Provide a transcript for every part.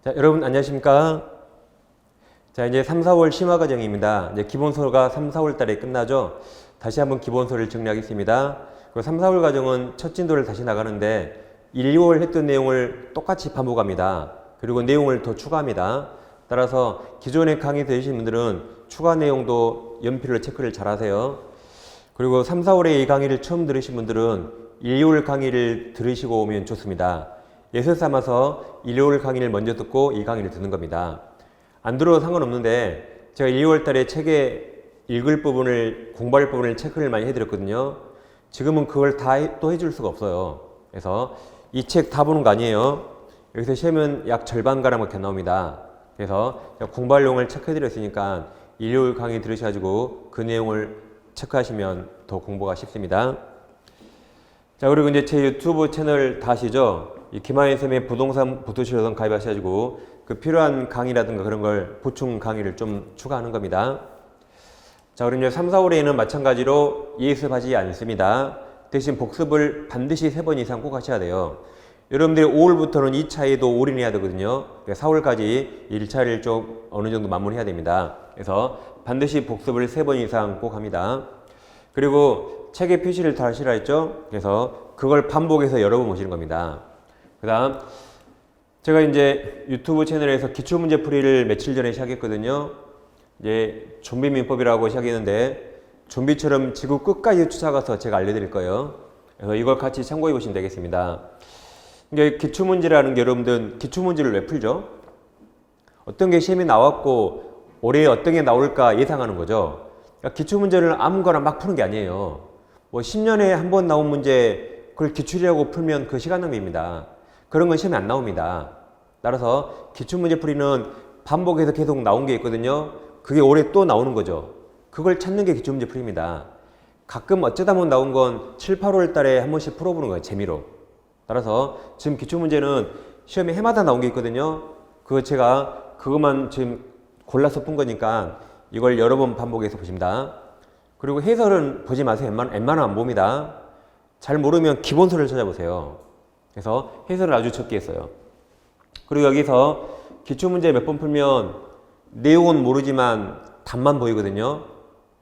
자, 여러분 안녕하십니까? 자, 이제 3, 4월 심화 과정입니다. 이제 기본서가 3, 4월 달에 끝나죠. 다시 한번 기본서를 정리하겠습니다. 그 3, 4월 과정은 첫 진도를 다시 나가는데 1, 2월 했던 내용을 똑같이 반복합니다. 그리고 내용을 더 추가합니다. 따라서 기존에 강의 들으신 분들은 추가 내용도 연필로 체크를 잘 하세요. 그리고 3, 4월에 이 강의를 처음 들으신 분들은 1, 2월 강의를 들으시고 오면 좋습니다. 예술 삼아서 1, 2월 강의를 먼저 듣고 이 강의를 듣는 겁니다. 안 들어도 상관없는데 제가 1, 2월 달에 책에 읽을 부분을, 공부할 부분을 체크를 많이 해드렸거든요. 지금은 그걸 다 또 해줄 수가 없어요. 그래서 이 책 다 보는 거 아니에요. 여기서 시험은 약 절반가량밖에 안 나옵니다. 그래서 공부할 내용을 체크해드렸으니까 1, 2월 강의 들으셔가지고 그 내용을 체크하시면 더 공부가 쉽습니다. 자, 그리고 이제 제 유튜브 채널 다 아시죠? 이 김하연 쌤의 부동산 부투실여성 가입하셔가지고 그 필요한 강의라든가 그런 걸 보충 강의를 좀 추가하는 겁니다. 자, 그럼 이제 3, 4월에는 마찬가지로 예습하지 않습니다. 대신 복습을 반드시 3번 이상 꼭 하셔야 돼요. 여러분들이 5월부터는 2차에도 올인해야 되거든요. 4월까지 1차를 좀 어느 정도 마무리해야 됩니다. 그래서 반드시 복습을 3번 이상 꼭 합니다. 그리고 책에 표시를 다 하시라 했죠? 그래서 그걸 반복해서 여러 번 보시는 겁니다. 그 다음, 제가 이제 유튜브 채널에서 기출문제 풀이를 며칠 전에 시작했거든요. 이제 좀비 민법이라고 시작했는데, 좀비처럼 지구 끝까지 쫓아가서 제가 알려드릴 거예요. 그래서 이걸 같이 참고해 보시면 되겠습니다. 이게 기출문제라는 게 여러분들, 기출문제를 왜 풀죠? 어떤 게 시험에 나왔고, 올해 어떤 게 나올까 예상하는 거죠. 그러니까 기출문제를 아무거나 막 푸는 게 아니에요. 뭐 10년에 한 번 나온 문제, 그걸 기출이라고 풀면 그 시간 낭비입니다. 그런 건 시험에 안 나옵니다. 따라서 기출문제 풀이는 반복해서 계속 나온 게 있거든요. 그게 올해 또 나오는 거죠. 그걸 찾는 게 기출문제 풀이입니다. 가끔 어쩌다 보면 나온 건 7, 8월 달에 한 번씩 풀어보는 거예요. 재미로. 따라서 지금 기출문제는 시험에 해마다 나온 게 있거든요. 그거 제가 그것만 지금 골라서 푼 거니까 이걸 여러 번 반복해서 보십니다. 그리고 해설은 보지 마세요. 웬만하면 안 봅니다. 잘 모르면 기본서를 찾아보세요. 그래서 해설을 아주 적게 했어요. 그리고 여기서 기출문제 몇 번 풀면 내용은 모르지만 답만 보이거든요.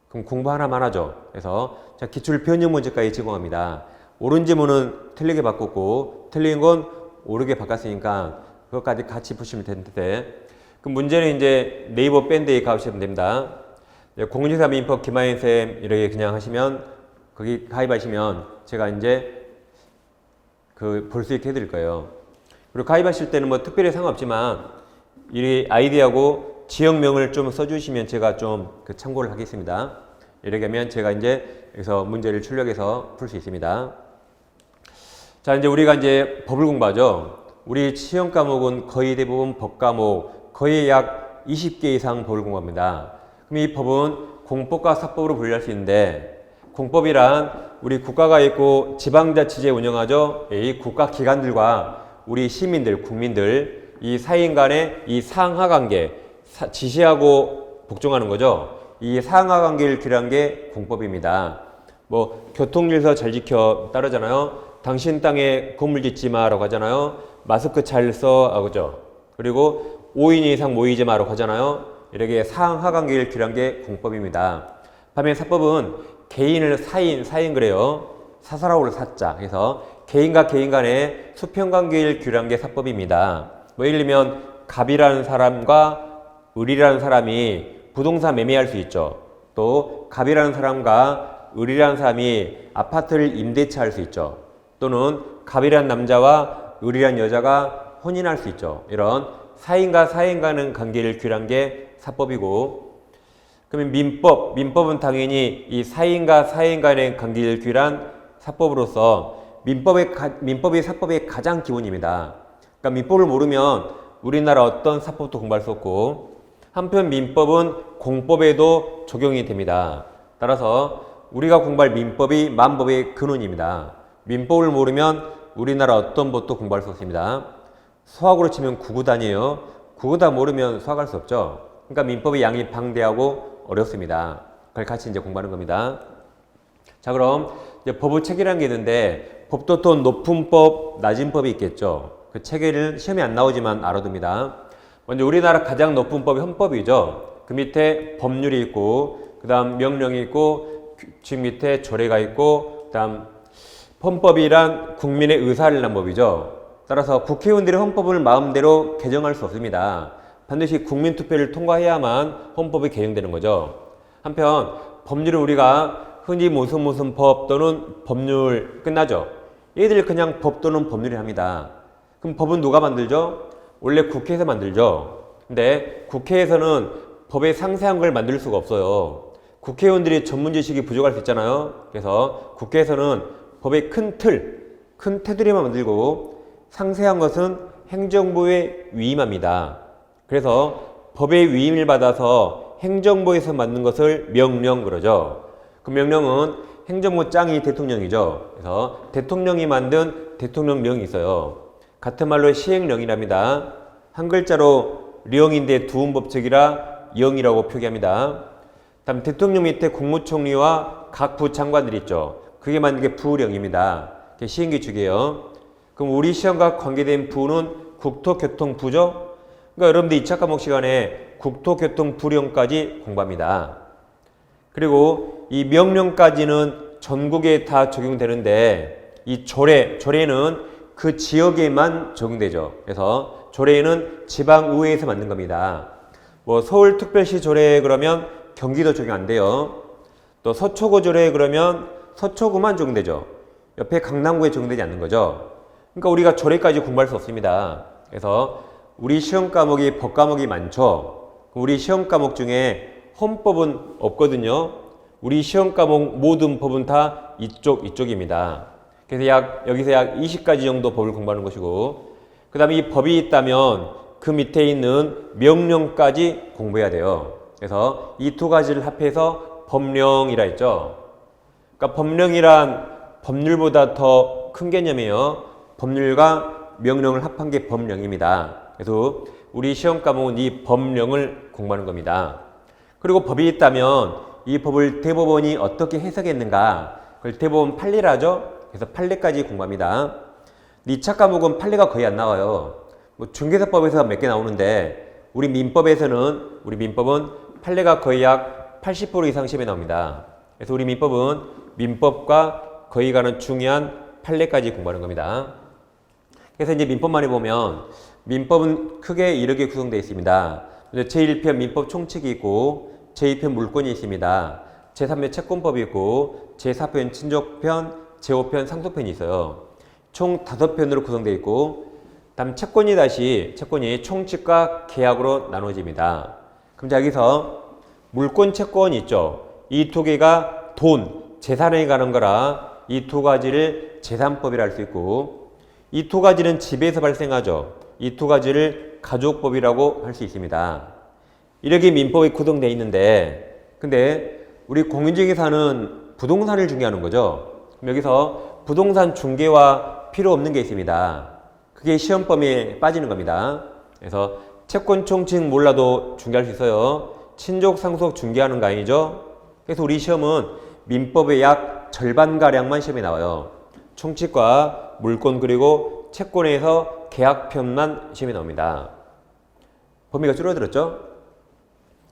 그럼 공부 하나만 하죠. 그래서 자, 기출 변형 문제까지 제공합니다. 옳은 지문은 틀리게 바꿨고 틀린 건 옳게 바꿨으니까 그것까지 같이 푸시면 되는데, 그 문제는 이제 네이버 밴드에 가시면 됩니다. 063 민법 김하연 쌤 이렇게 그냥 하시면 거기 가입하시면 제가 이제 그 볼 수 있게 해드릴 거예요. 그리고 가입하실 때는 뭐 특별히 상관없지만 이 아이디하고 지역명을 좀 써주시면 제가 좀 그 참고를 하겠습니다. 이렇게 하면 제가 이제 여기서 문제를 출력해서 풀 수 있습니다. 자, 이제 우리가 이제 법을 공부하죠. 우리 시험 과목은 거의 대부분 법 과목, 거의 약 20개 이상 법을 공부합니다. 그럼 이 법은 공법과 사법으로 분류할 수 있는데, 공법이란 우리 국가가 있고 지방자치제 운영하죠. 이 국가기관들과 우리 시민들, 국민들, 이 사이인 간의 이 상하관계, 지시하고 복종하는 거죠. 이 상하관계를 규율한 게 공법입니다. 뭐 교통질서 잘 지켜 따르잖아요. 당신 땅에 건물 짓지 마라고 하잖아요. 마스크 잘 써, 그죠? 그리고 5인 이상 모이지 마라고 하잖아요. 이렇게 상하관계를 규율한 게 공법입니다. 반면 사법은 개인을 사인 그래요. 사사라고를 사자. 그래서 개인과 개인 간의 수평관계를 규율한 게 사법입니다. 뭐 예를 들면 갑이라는 사람과 을이라는 사람이 부동산 매매할 수 있죠. 또 갑이라는 사람과 을이라는 사람이 아파트를 임대차 할 수 있죠. 또는 갑이라는 남자와 을이라는 여자가 혼인할 수 있죠. 이런 사인과 사인 간의 관계를 규율한 게 사법이고, 그러면 민법은 당연히 이 사인과 사인 간의 관계를 규율한 사법으로서 민법이 사법의 가장 기본입니다. 그러니까 민법을 모르면 우리나라 어떤 사법도 공부할 수 없고, 한편 민법은 공법에도 적용이 됩니다. 따라서 우리가 공부할 민법이 만법의 근원입니다. 민법을 모르면 우리나라 어떤 법도 공부할 수 없습니다. 수학으로 치면 구구단이에요. 구구단 모르면 수학할 수 없죠. 그러니까 민법의 양이 방대하고 어렵습니다. 그걸 같이 이제 공부하는 겁니다. 자, 그럼 이제 법의 체계라는 게 있는데, 법도 또 높은 법, 낮은 법이 있겠죠. 그 체계를 시험에 안 나오지만 알아둡니다. 먼저 우리나라 가장 높은 법이 헌법이죠. 그 밑에 법률이 있고, 그 다음 명령이 있고, 규칙 밑에 조례가 있고, 그 다음 헌법이란 국민의 의사를 난 법이죠. 따라서 국회의원들이 헌법을 마음대로 개정할 수 없습니다. 반드시 국민투표를 통과해야만 헌법이 개정되는 거죠. 한편 법률은 우리가 흔히 무슨 법 또는 법률 끝나죠. 얘들 그냥 법 또는 법률이 합니다. 그럼 법은 누가 만들죠? 원래 국회에서 만들죠. 근데 국회에서는 법의 상세한 걸 만들 수가 없어요. 국회의원들이 전문 지식이 부족할 수 있잖아요. 그래서 국회에서는 법의 큰 테두리만 만들고 상세한 것은 행정부에 위임합니다. 그래서 법의 위임을 받아서 행정부에서 만든 것을 명령 그러죠. 그 명령은 행정부 짱이 대통령이죠. 그래서 대통령이 만든 대통령령이 있어요. 같은 말로 시행령이랍니다. 한 글자로 령인데 두음법칙이라 영이라고 표기합니다. 다음 대통령 밑에 국무총리와 각 부장관들이 있죠. 그게 만든 게 부령입니다. 그게 시행규칙이에요. 그럼 우리 시험과 관계된 부는 국토교통부죠. 그러니까 여러분들 2차 과목 시간에 국토교통부령까지 공부합니다. 그리고 이 명령까지는 전국에 다 적용되는데 이 조례는 그 지역에만 적용되죠. 그래서 조례는 지방의회에서 만든 겁니다. 뭐 서울특별시 조례 그러면 경기도 적용 안 돼요. 또 서초구 조례 그러면 서초구만 적용되죠. 옆에 강남구에 적용되지 않는 거죠. 그러니까 우리가 조례까지 공부할 수 없습니다. 그래서 우리 시험 과목이 법 과목이 많죠. 우리 시험 과목 중에 헌법은 없거든요. 우리 시험 과목 모든 법은 다 이쪽입니다. 그래서 여기서 약 20가지 정도 법을 공부하는 것이고, 그 다음에 이 법이 있다면 그 밑에 있는 명령까지 공부해야 돼요. 그래서 이 두 가지를 합해서 법령이라 했죠. 그러니까 법령이란 법률보다 더 큰 개념이에요. 법률과 명령을 합한 게 법령입니다. 그래서 우리 시험 과목은 이 법령을 공부하는 겁니다. 그리고 법이 있다면 이 법을 대법원이 어떻게 해석했는가, 그걸 대법원 판례라죠. 그래서 판례까지 공부합니다. 2차 과목은 판례가 거의 안 나와요. 뭐 중개사법에서 몇 개 나오는데 우리 민법은 판례가 거의 약 80% 이상 시험에 나옵니다. 그래서 우리 민법은 민법과 거의 가는 중요한 판례까지 공부하는 겁니다. 그래서 이제 민법만에 보면 민법은 크게 이렇게 구성되어 있습니다. 제1편 민법 총칙이 있고 제2편 물권이 있습니다. 제3편 채권법이 있고 제4편 친족편, 제5편 상속편이 있어요. 총 5편으로 구성되어 있고 다음 채권이 총칙과 계약으로 나눠집니다. 그럼 여기서 물권 채권이 있죠. 이 두 개가 돈, 재산에 관한 거라 이 두 가지를 재산법이라 할 수 있고 이 두 가지는 집에서 발생하죠. 이 두 가지를 가족법이라고 할 수 있습니다. 이렇게 민법이 구성되어 있는데 근데 우리 공인중개사는 부동산을 중개하는 거죠. 그럼 여기서 부동산 중개와 필요 없는 게 있습니다. 그게 시험범위에 빠지는 겁니다. 그래서 채권 총칙 몰라도 중개할 수 있어요. 친족 상속 중개하는 거 아니죠? 그래서 우리 시험은 민법의 약 절반가량만 시험에 나와요. 총칙과 물권 그리고 채권에서 계약편만 시험에 나옵니다. 범위가 줄어들었죠?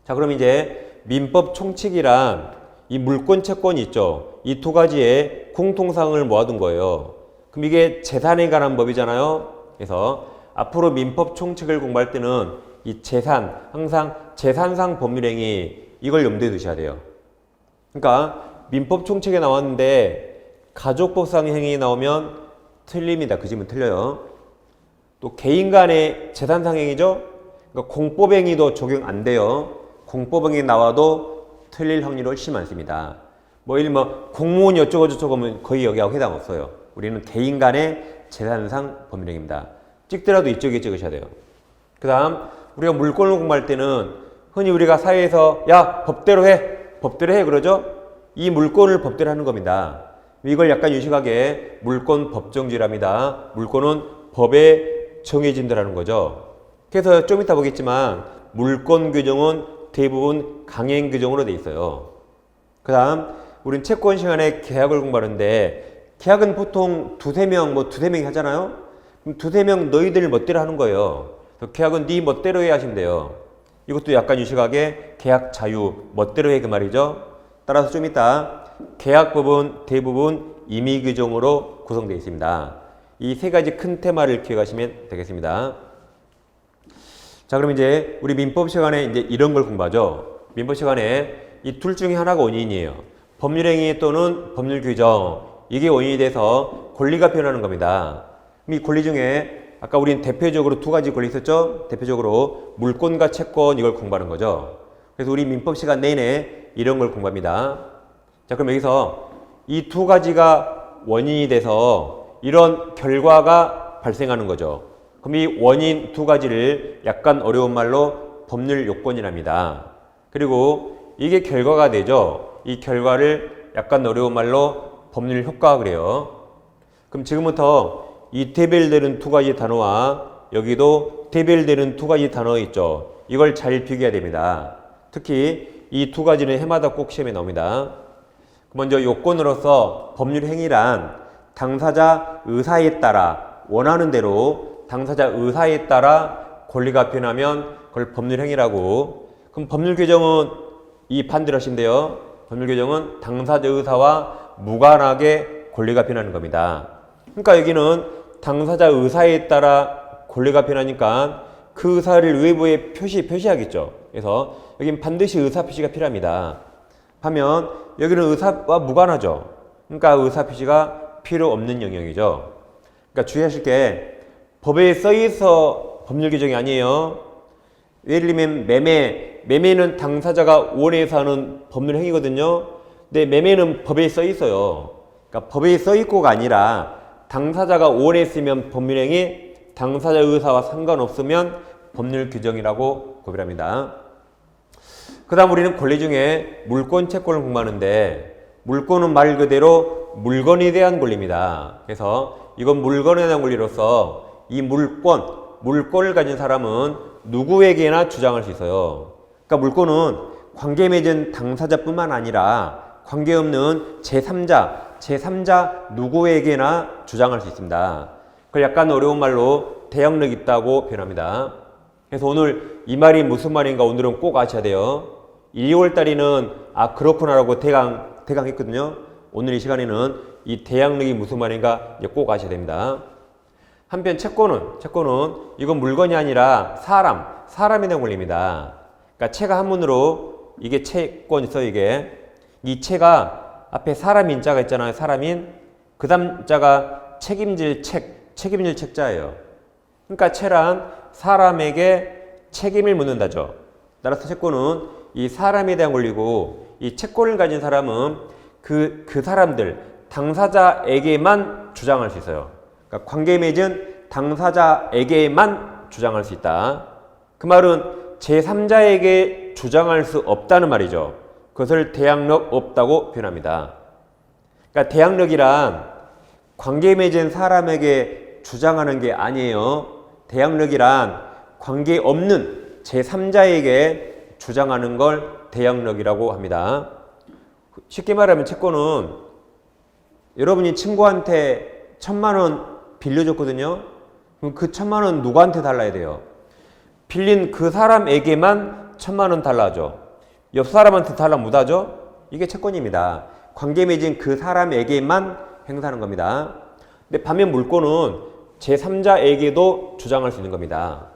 자, 그럼 이제 민법 총칙이란 이 물권 채권이 있죠. 이 두 가지의 공통사항을 모아둔 거예요. 그럼 이게 재산에 관한 법이잖아요. 그래서 앞으로 민법 총칙을 공부할 때는 이 재산, 항상 재산상 법률행위 이걸 염두에 두셔야 돼요. 그러니까 민법 총칙에 나왔는데 가족법상 행위 나오면 틀립니다. 그 질문 틀려요. 또 개인 간의 재산상 행위죠. 그러니까 공법행위도 적용 안 돼요. 공법행위 나와도 틀릴 확률이 훨씬 많습니다. 공무원이 어쩌고저쩌고 하면 거의 여기하고 해당 없어요. 우리는 개인 간의 재산상 법률행위입니다. 찍더라도 이쪽에 찍으셔야 돼요. 그 다음 우리가 물권을 공부할 때는 흔히 우리가 사회에서 야 법대로 해 그러죠. 이 물권을 법대로 하는 겁니다. 이걸 약간 유식하게 물권 법정지랍니다. 물권은 법에 정해진 대라는 거죠. 그래서 좀 이따 보겠지만 물권 규정은 대부분 강행 규정으로 돼 있어요. 그 다음 우린 채권 시간에 계약을 공부하는데 계약은 보통 두세 명이 하잖아요. 그럼 두세 명 너희들 멋대로 하는 거예요. 그래서 계약은 네 멋대로 해 하시면 돼요. 이것도 약간 유식하게 계약 자유, 멋대로 해 그 말이죠. 따라서 좀 이따 계약법은 대부분 임의 규정으로 구성되어 있습니다. 이 세 가지 큰 테마를 기억하시면 되겠습니다. 자, 그럼 이제 우리 민법 시간에 이제 이런 걸 공부하죠. 민법 시간에 이 둘 중에 하나가 원인이에요. 법률행위 또는 법률 규정. 이게 원인이 돼서 권리가 표현하는 겁니다. 이 권리 중에 아까 우린 대표적으로 두 가지 권리 있었죠? 대표적으로 물권과 채권 이걸 공부하는 거죠. 그래서 우리 민법 시간 내내 이런 걸 공부합니다. 자, 그럼 여기서 이 두 가지가 원인이 돼서 이런 결과가 발생하는 거죠. 그럼 이 원인 두 가지를 약간 어려운 말로 법률 요건이랍니다. 그리고 이게 결과가 되죠. 이 결과를 약간 어려운 말로 법률 효과가 그래요. 그럼 지금부터 이 대별되는 두 가지 단어와 여기도 대별되는 두 가지 단어 있죠. 이걸 잘 비교해야 됩니다. 특히 이 두 가지는 해마다 꼭 시험에 나옵니다. 먼저 요건으로서 법률 행위란 당사자 의사에 따라 원하는 대로 당사자 의사에 따라 권리가 표현하면 그걸 법률 행위라고. 그럼 법률 규정은 이 반대로 하시면 돼요. 법률 규정은 당사자 의사와 무관하게 권리가 표현하는 겁니다. 그러니까 여기는 당사자 의사에 따라 권리가 표현하니까 그 의사를 외부에 표시하겠죠. 그래서 여기는 반드시 의사 표시가 필요합니다. 하면 여기는 의사와 무관하죠. 그러니까 의사 표시가 필요 없는 영역이죠. 그러니까 주의하실 게 법에 써 있어 법률 규정이 아니에요. 예를 들면 매매는 당사자가 원해서 하는 법률 행위거든요. 근데 매매는 법에 써 있어요. 그러니까 법에 써 있고가 아니라 당사자가 원했으면 법률 행위, 당사자 의사와 상관없으면 법률 규정이라고 구별합니다. 그 다음 우리는 권리 중에 물권, 채권을 공부하는데 물권은 말 그대로 물건에 대한 권리입니다. 그래서 이건 물건에 대한 권리로서 이 물권을 가진 사람은 누구에게나 주장할 수 있어요. 그러니까 물권은 관계 맺은 당사자뿐만 아니라 관계없는 제3자 누구에게나 주장할 수 있습니다. 그걸 약간 어려운 말로 대항력 있다고 표현합니다. 그래서 오늘 이 말이 무슨 말인가 오늘은 꼭 아셔야 돼요. 2월달에는 그렇구나라고 대강했거든요. 오늘 이 시간에는 이 대항력이 무슨 말인가 꼭 아셔야 됩니다. 한편 채권은 이건 물건이 아니라 사람에 대한 권리입니다. 그러니까 채가 한문으로 이게 채권 있어요. 이게 이 채가 앞에 사람 인자가 있잖아요. 사람인 그 다음 자가 책임질 책자예요. 그러니까 채란 사람에게 책임을 묻는다죠. 따라서 채권은 이 사람에 대한 권리고 이 채권을 가진 사람은 그 사람들 당사자에게만 주장할 수 있어요. 그러니까 관계 맺은 당사자에게만 주장할 수 있다. 그 말은 제3자에게 주장할 수 없다는 말이죠. 그것을 대항력 없다고 표현합니다. 그러니까 대항력이란 관계 맺은 사람에게 주장하는 게 아니에요. 대항력이란 관계 없는 제3자에게 주장하는 걸 대항력이라고 합니다. 쉽게 말하면 채권은 여러분이 친구한테 1,000,000원 빌려줬거든요. 그럼 그 1,000,000원 누구한테 달라야 돼요? 빌린 그 사람에게만 1,000,000원 달라죠. 옆 사람한테 달라 못하죠? 이게 채권입니다. 관계 맺은 그 사람에게만 행사하는 겁니다. 근데 반면 물권은 제3자에게도 주장할 수 있는 겁니다.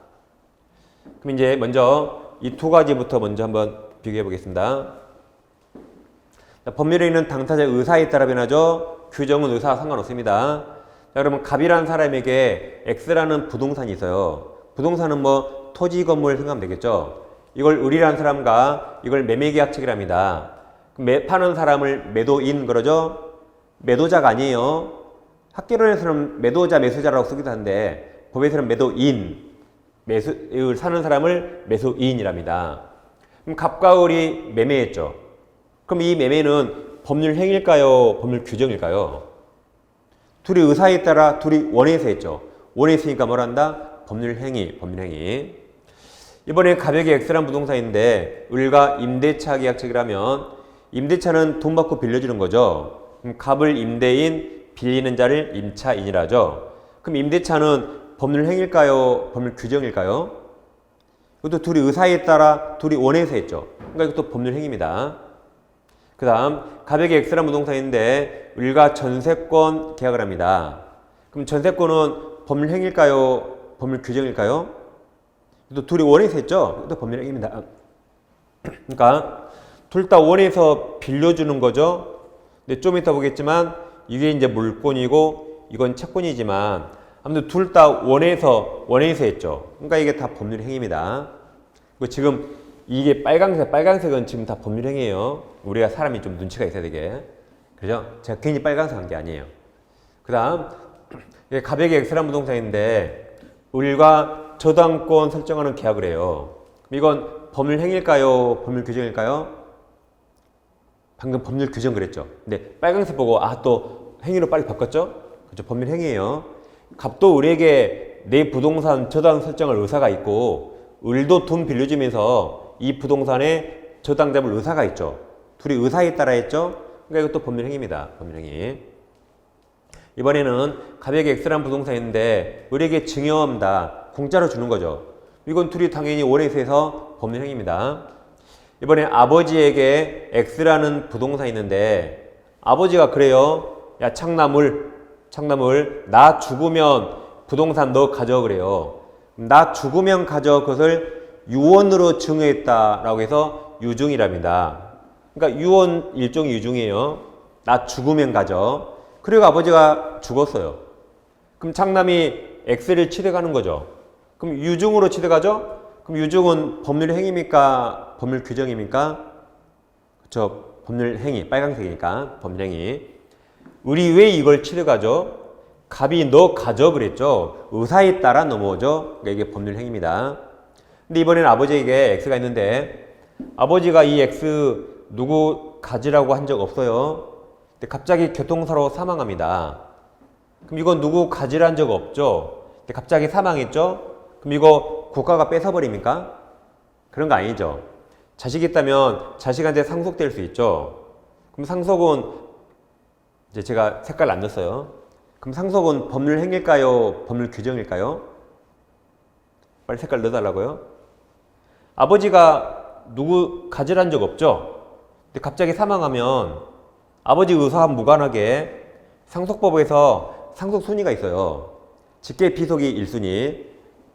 그럼 이제 먼저 이 두 가지부터 먼저 한번 비교해 보겠습니다. 법률행위는 당사자 의사에 따라 변하죠. 규정은 의사와 상관없습니다. 자, 그러면 갑이라는 사람에게 X라는 부동산이 있어요. 부동산은 뭐 토지 건물 생각하면 되겠죠. 이걸 을이라는 사람과 이걸 매매계약책이랍니다. 파는 사람을 매도인 그러죠. 매도자가 아니에요. 학계론에서는 매도자, 매수자라고 쓰기도 하는데 법에서는 매도인, 매수를 사는 사람을 매수인이랍니다. 그럼 갑과 을이 매매했죠. 그럼 이 매매는 법률 행위일까요? 법률 규정일까요? 둘이 의사에 따라 둘이 원해서 했죠. 원했으니까 뭘 한다? 법률 행위. 이번에 갑에게 X란 부동산인데 을과 임대차 계약책이라면 임대차는 돈 받고 빌려주는 거죠. 그럼 갑을 임대인, 빌리는 자를 임차인이라죠. 그럼 임대차는 법률 행위일까요? 법률 규정일까요? 이것도 둘이 의사에 따라 둘이 원해서 했죠. 그러니까 이것도 법률 행위입니다. 그 다음 가백이 X라는 부동산인데 을과 전세권 계약을 합니다. 그럼 전세권은 법률 행위일까요? 법률 규정일까요? 또 둘이 원해서 했죠? 이것도 법률 행위입니다. 그러니까 둘 다 원해서 빌려주는 거죠. 근데 좀 이따 보겠지만 이게 이제 물권이고 이건 채권이지만 아무튼 둘 다 원해서 했죠. 그러니까 이게 다 법률 행위입니다. 지금 이게 빨간색은 지금 다 법률 행위예요. 우리가 사람이 좀 눈치가 있어야 되게. 그죠? 제가 괜히 빨간색 한 게 아니에요. 그 다음 가백이 X라는 부동산인데 을과 저당권 설정하는 계약을 해요. 이건 법률 행위일까요? 법률 규정일까요? 방금 법률 규정 그랬죠. 근데 빨간색 보고 또 행위로 빨리 바꿨죠? 그죠? 법률 행위예요. 갑도 을에게 내 부동산 저당 설정할 의사가 있고 을도 돈 빌려주면서 이 부동산에 저당 잡을 의사가 있죠. 둘이 의사에 따라 했죠. 그러니까 이것도 법률 행위입니다. 법률 행위. 이번에는 가백이 X라는 부동산인데 을에게 증여합니다. 공짜로 주는 거죠. 이건 둘이 당연히 원해서 해서 법률 행위입니다. 이번에 아버지에게 X라는 부동산이 있는데 아버지가 그래요. 야 창남을 나 죽으면 부동산 너 가져 그래요. 나 죽으면 가져 그것을 유언으로 증여했다라고 해서 유증이랍니다. 그러니까 유언 일종의 유증이에요. 나 죽으면 가져. 그리고 아버지가 죽었어요. 그럼 창남이 X를 취득하는 거죠. 그럼 유증으로 취득하죠? 그럼 유증은 법률 행위입니까? 법률 규정입니까? 그렇죠. 법률 행위, 빨간색이니까 법률 행위. 을이 왜 이걸 취득하죠? 갑이 너 가져 그랬죠. 의사에 따라 넘어오죠. 그러니까 이게 법률 행위입니다. 근데 이번에는 아버지에게 X가 있는데 아버지가 이 X 누구 가지라고 한 적 없어요. 근데 갑자기 교통사로 사망합니다. 그럼 이건 누구 가지라 한 적 없죠. 근데 갑자기 사망했죠. 그럼 이거 국가가 뺏어버립니까? 그런 거 아니죠. 자식이 있다면 자식한테 상속될 수 있죠. 그럼 상속은 이제 제가 색깔 안 넣었어요. 그럼 상속은 법률 행위일까요? 법률 규정일까요? 빨리 색깔 넣어달라고요. 아버지가 누구 가지란 적 없죠. 근데 갑자기 사망하면 아버지 의사와 무관하게 상속법에서 상속 순위가 있어요. 직계 비속이 1순위.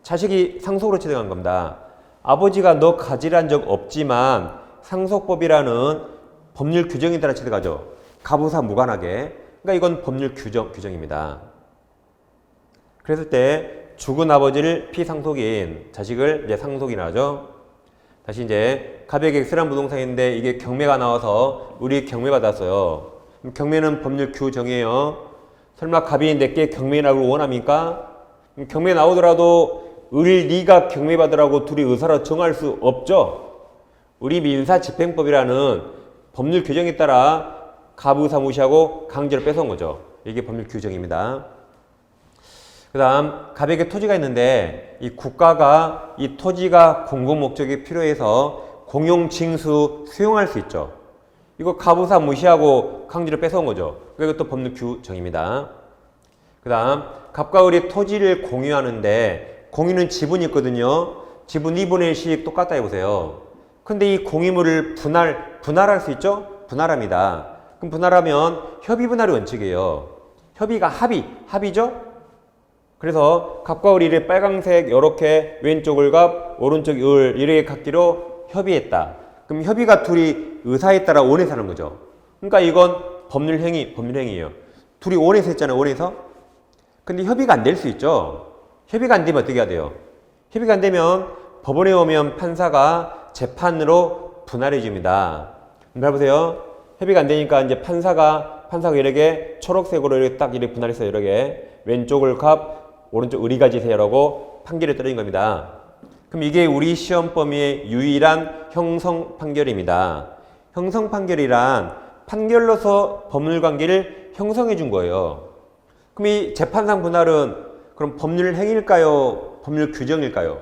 자식이 상속으로 취득한 겁니다. 아버지가 너 가지란 적 없지만 상속법이라는 법률 규정에 따라 취득하죠. 가부사 무관하게. 그러니까 이건 법률 규정입니다. 그랬을 때 죽은 아버지를 피상속인 자식을 이제 상속이라 하죠. 다시 이제 가백이 X라는 부동산인데 이게 경매가 나와서 우리 경매 받았어요. 경매는 법률 규정이에요. 설마 갑이 내게 경매라고 원합니까? 경매 나오더라도 을 네가 경매 받으라고 둘이 의사로 정할 수 없죠. 우리 민사집행법이라는 법률 규정에 따라 가부사 무시하고 강제로 뺏어온 거죠. 이게 법률 규정입니다. 그 다음 가백에 토지가 있는데 이 국가가 이 토지가 공공 목적이 필요해서 공용 징수 수용할 수 있죠. 이거 가부사 무시하고 강제로 뺏어온 거죠. 이것도 법률 규정입니다. 그 다음 갑과 을이 토지를 공유하는데 공유는 지분이 있거든요. 지분 2분의 1씩 똑같다 해보세요. 근데 이 공유물을 분할할 수 있죠? 분할합니다. 그럼 분할하면 협의 분할의 원칙이에요. 협의가 합의죠? 그래서 갑과 을이 빨강색 이렇게 왼쪽을 갑, 오른쪽 을 이렇게 갖기로 협의했다. 그럼 협의가 둘이 의사에 따라 원해서 하는 거죠. 그러니까 이건 법률 행위예요. 둘이 원해서 했잖아요. 원해서. 근데 협의가 안 될 수 있죠. 협의가 안 되면 어떻게 해야 돼요? 협의가 안 되면 법원에 오면 판사가 재판으로 분할해 줍니다. 잘 보세요. 협의가 안 되니까 이제 판사가 이렇게 초록색으로 이렇게 딱 이렇게 분할해서 이렇게 왼쪽을 갑, 오른쪽 을이 가지세요라고 판결을 떨어진 겁니다. 그럼 이게 우리 시험 범위의 유일한 형성 판결입니다. 형성 판결이란 판결로서 법률 관계를 형성해 준 거예요. 그럼 이 재판상 분할은 그럼 법률 행위일까요? 법률 규정일까요?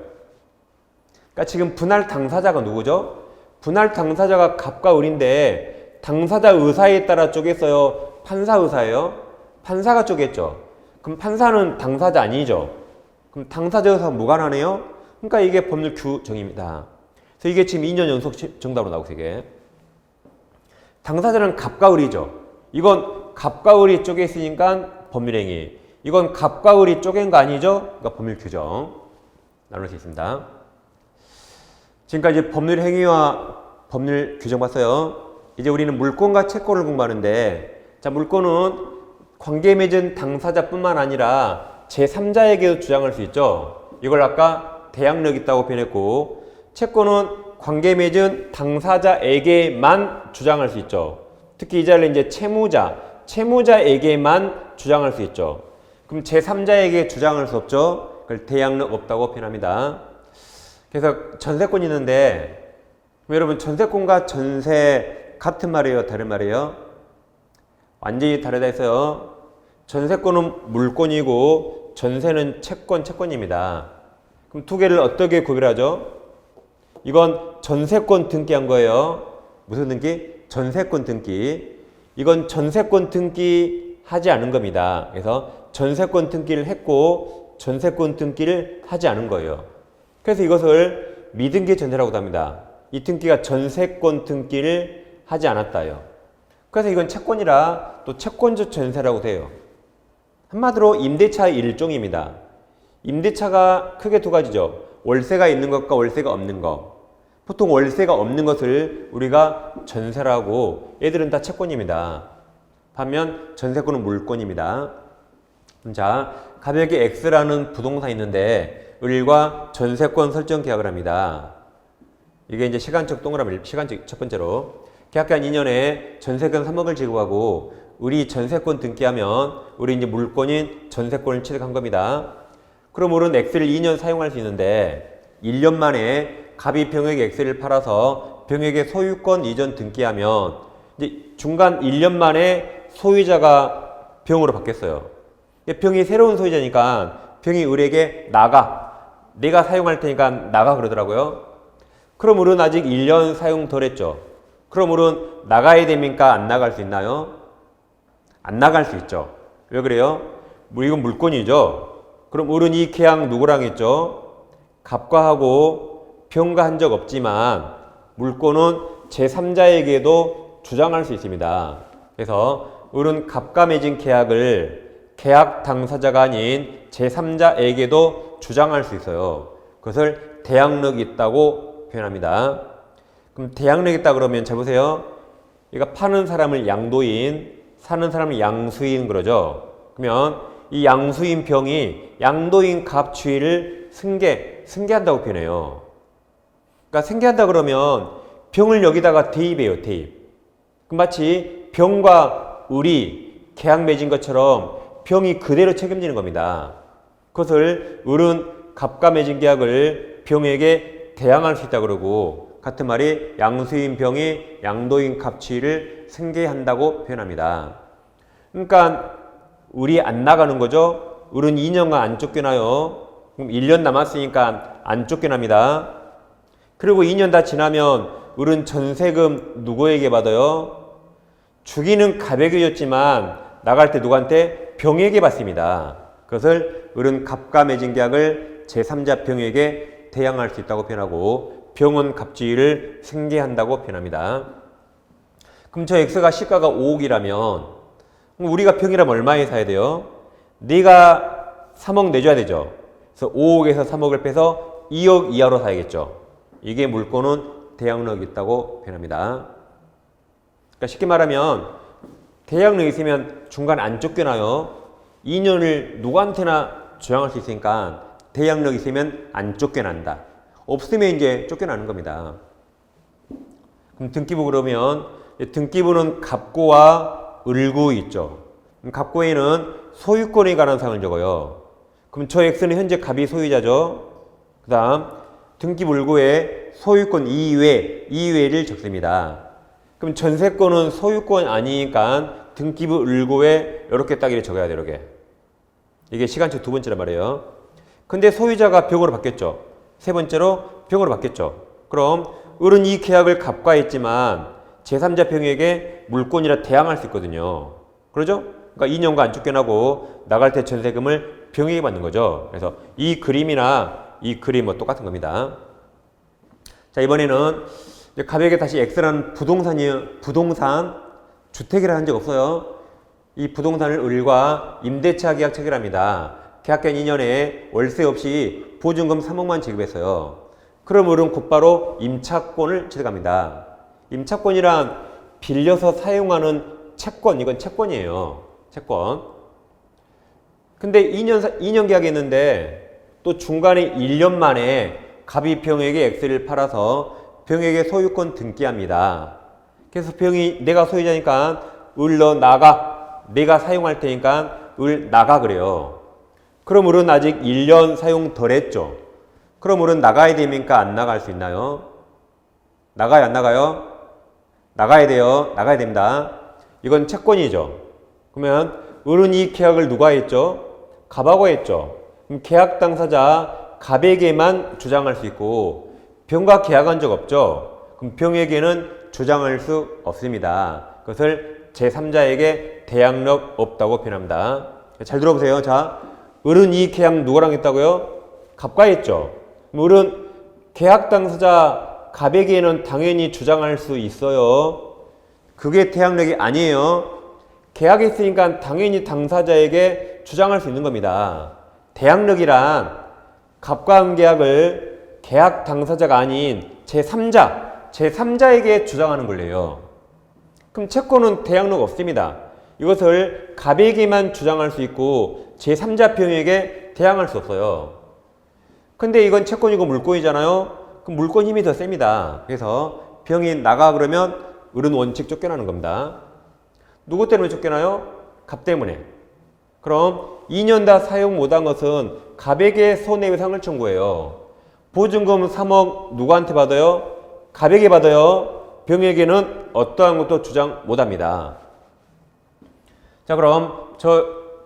그러니까 지금 분할 당사자가 누구죠? 분할 당사자가 갑과 을인데 당사자 의사에 따라 쪼갰어요? 판사 의사예요? 판사가 쪼갰죠. 그럼 판사는 당사자 아니죠? 그럼 당사자여서 무관하네요. 그러니까 이게 법률 규정입니다. 그래서 이게 지금 2년 연속 정답으로 나오고 이게 당사자는 갑과 을이죠. 이건 갑과 을이 쪼개 있으니까 법률행위. 이건 갑과 을이 쪼갠 거 아니죠? 그러니까 법률 규정 나눌 수 있습니다. 지금까지 법률행위와 법률 규정 봤어요. 이제 우리는 물권과 채권을 공부하는데, 자, 물권은 관계 맺은 당사자뿐만 아니라 제3자에게도 주장할 수 있죠. 이걸 아까 대항력 있다고 표현했고, 채권은 관계 맺은 당사자에게만 주장할 수 있죠. 특히 이 자리를 이제 채무자에게만 주장할 수 있죠. 그럼 제3자에게 주장할 수 없죠. 그걸 대항력 없다고 표현합니다. 그래서 전세권이 있는데, 여러분 전세권과 전세 같은 말이에요, 다른 말이에요? 완전히 다르다 했어요. 전세권은 물권이고 전세는 채권입니다. 그럼 두 개를 어떻게 구별하죠? 이건 전세권 등기한 거예요. 무슨 등기? 전세권 등기. 이건 전세권 등기 하지 않은 겁니다. 그래서 전세권 등기를 했고 전세권 등기를 하지 않은 거예요. 그래서 이것을 미등기 전세라고도 합니다. 이 등기가 전세권 등기를 하지 않았다요. 그래서 이건 채권이라 또 채권적 전세라고 해요. 한마디로 임대차의 일종입니다. 임대차가 크게 두 가지죠. 월세가 있는 것과 월세가 없는 것. 보통 월세가 없는 것을 우리가 전세라고, 얘들은 다 채권입니다. 반면 전세권은 물권입니다. 자, 가볍게 X라는 부동산이 있는데 을과 전세권 설정 계약을 합니다. 이게 이제 시간적 동그라미, 시간적 첫 번째로 계약기한 2년에 전세금 3억을 지급하고 을이 전세권 등기하면 을이 이제 물권인 전세권을 취득한 겁니다. 그럼 을은 X를 2년 사용할 수 있는데 1년 만에 갑이 병에게 X를 팔아서 병에게 소유권 이전 등기하면 이제 중간 1년 만에 소유자가 병으로 바뀌었어요. 병이 새로운 소유자니까 병이 을에게 내가 사용할 테니까 나가 그러더라고요. 그럼 을은 아직 1년 사용 덜 했죠. 그럼 을은 나가야 됩니까? 안 나갈 수 있나요? 안 나갈 수 있죠. 왜 그래요? 이건 물권이죠. 그럼 을은 이 계약 누구랑 했죠? 갑과 하고 병과 한 적 없지만 물권은 제3자에게도 주장할 수 있습니다. 그래서 을은 갑과 맺은 계약을 계약 당사자가 아닌 제3자에게도 주장할 수 있어요. 그것을 대항력이 있다고 표현합니다. 그럼 대항력이 있다 그러면 잘 보세요. 그러니까 파는 사람을 양도인, 사는 사람을 양수인 그러죠. 그러면 이 양수인 병이 양도인 갑 주의를 승계한다고 표현해요. 그러니까 승계한다 그러면 병을 여기다가 대입해요, 대입. 마치 병과 을이 계약 맺은 것처럼 병이 그대로 책임지는 겁니다. 그것을 을은 갑과 맺은 계약을 병에게 대항할 수 있다 그러고, 같은 말이 양수인 병이 양도인 갑치를 승계한다고 표현합니다. 그러니까 을이 안 나가는 거죠. 을은 2년간 안 쫓겨나요. 그럼 1년 남았으니까 안 쫓겨납니다. 그리고 2년 다 지나면 을은 전세금 누구에게 받아요? 주기는 갑에게 줬지만 나갈 때 누구한테? 병에게 받습니다. 그것을 을은 갑과 맺은 계약을 제3자 병에게 대항할 수 있다고 표현하고, 병은 갑주의를 승계한다고 표현합니다. 그럼 저 X가 시가가 5억이라면 우리가 병이라면 얼마에 사야 돼요? 네가 3억 내줘야 되죠. 그래서 5억에서 3억을 빼서 2억 이하로 사야겠죠. 이게 물권은 대항력이 있다고 표현합니다. 그러니까 쉽게 말하면 대항력이 있으면 중간 안 쫓겨나요. 2년을 누구한테나 주장할 수 있으니까 대항력이 있으면 안 쫓겨난다. 없으면 이제 쫓겨나는 겁니다. 그럼 등기부 그러면 등기부는 갑고와 을구 있죠. 갑고에는 소유권에 관한 사항을 적어요. 그럼 저 X는 현재 갑이 소유자죠. 그 다음 등기부 을구에 소유권 이외를 적습니다. 그럼 전세권은 소유권 아니니까 등기부 을구에 이렇게 딱 적어야 돼요. 이렇게. 이게 시간적 두 번째란 말이에요. 근데 소유자가 병으로 바뀌었죠. 세 번째로 병으로 바뀌었죠. 그럼 을은 이 계약을 갑과 했지만 제3자 병에게 물권이라 대항할 수 있거든요. 그러죠? 그러니까 2년간 안 쫓겨나고 나갈 때 전세금을 병역이 받는 거죠. 그래서 이 그림이나 이 그림은 똑같은 겁니다. 자, 이번에는 가볍게 다시 X라는 부동산 주택이라 한 적 없어요. 이 부동산을 을과 임대차 계약 체결합니다. 계약기간 2년에 월세 없이 보증금 3억만 지급했어요. 그럼 을은 곧바로 임차권을 취득합니다. 임차권이란 빌려서 사용하는 채권, 이건 채권이에요. 채권. 근데 2년 계약했는데 또 중간에 1년 만에 갑이 병에게 X를 팔아서 병에게 소유권 등기합니다. 그래서 병이 내가 소유자니까 을 너 나가, 내가 사용할 테니까 을 나가 그래요. 그럼 을은 아직 1년 사용 덜 했죠. 그럼 을은 나가야 됩니까? 안 나갈 수 있나요? 나가요? 안 나가요? 나가야 돼요. 나가야 됩니다. 이건 채권이죠. 그러면 을은 이 계약을 누가 했죠? 갑하고 했죠. 그럼 계약 당사자 갑에게만 주장할 수 있고 병과 계약한 적 없죠. 그럼 병에게는 주장할 수 없습니다. 그것을 제3자에게 대항력 없다고 표현합니다. 잘 들어보세요. 자, 을은 이 계약 누구랑 했다고요? 갑과 했죠. 을은 계약 당사자 갑에게는 당연히 주장할 수 있어요. 그게 대항력이 아니에요. 계약했으니까 당연히 당사자에게 주장할 수 있는 겁니다. 대항력이란 갑과 한 계약을 계약 당사자가 아닌 제3자에게 주장하는 걸래요. 그럼 채권은 대항력 없습니다. 이것을 갑에게만 주장할 수 있고 제3자 병에게 대항할 수 없어요. 근데 이건 채권이고 물권이잖아요. 그럼 물권 힘이 더 셉니다. 그래서 병이 나가 그러면 을은 원칙 쫓겨나는 겁니다. 누구 때문에 쫓겨나요? 갑 때문에. 그럼 2년 다 사용 못한 것은 갑에게 손해배상을 청구해요. 보증금 3억 누구한테 받아요? 갑에게 받아요. 병에게는 어떠한 것도 주장 못합니다. 자, 그럼 저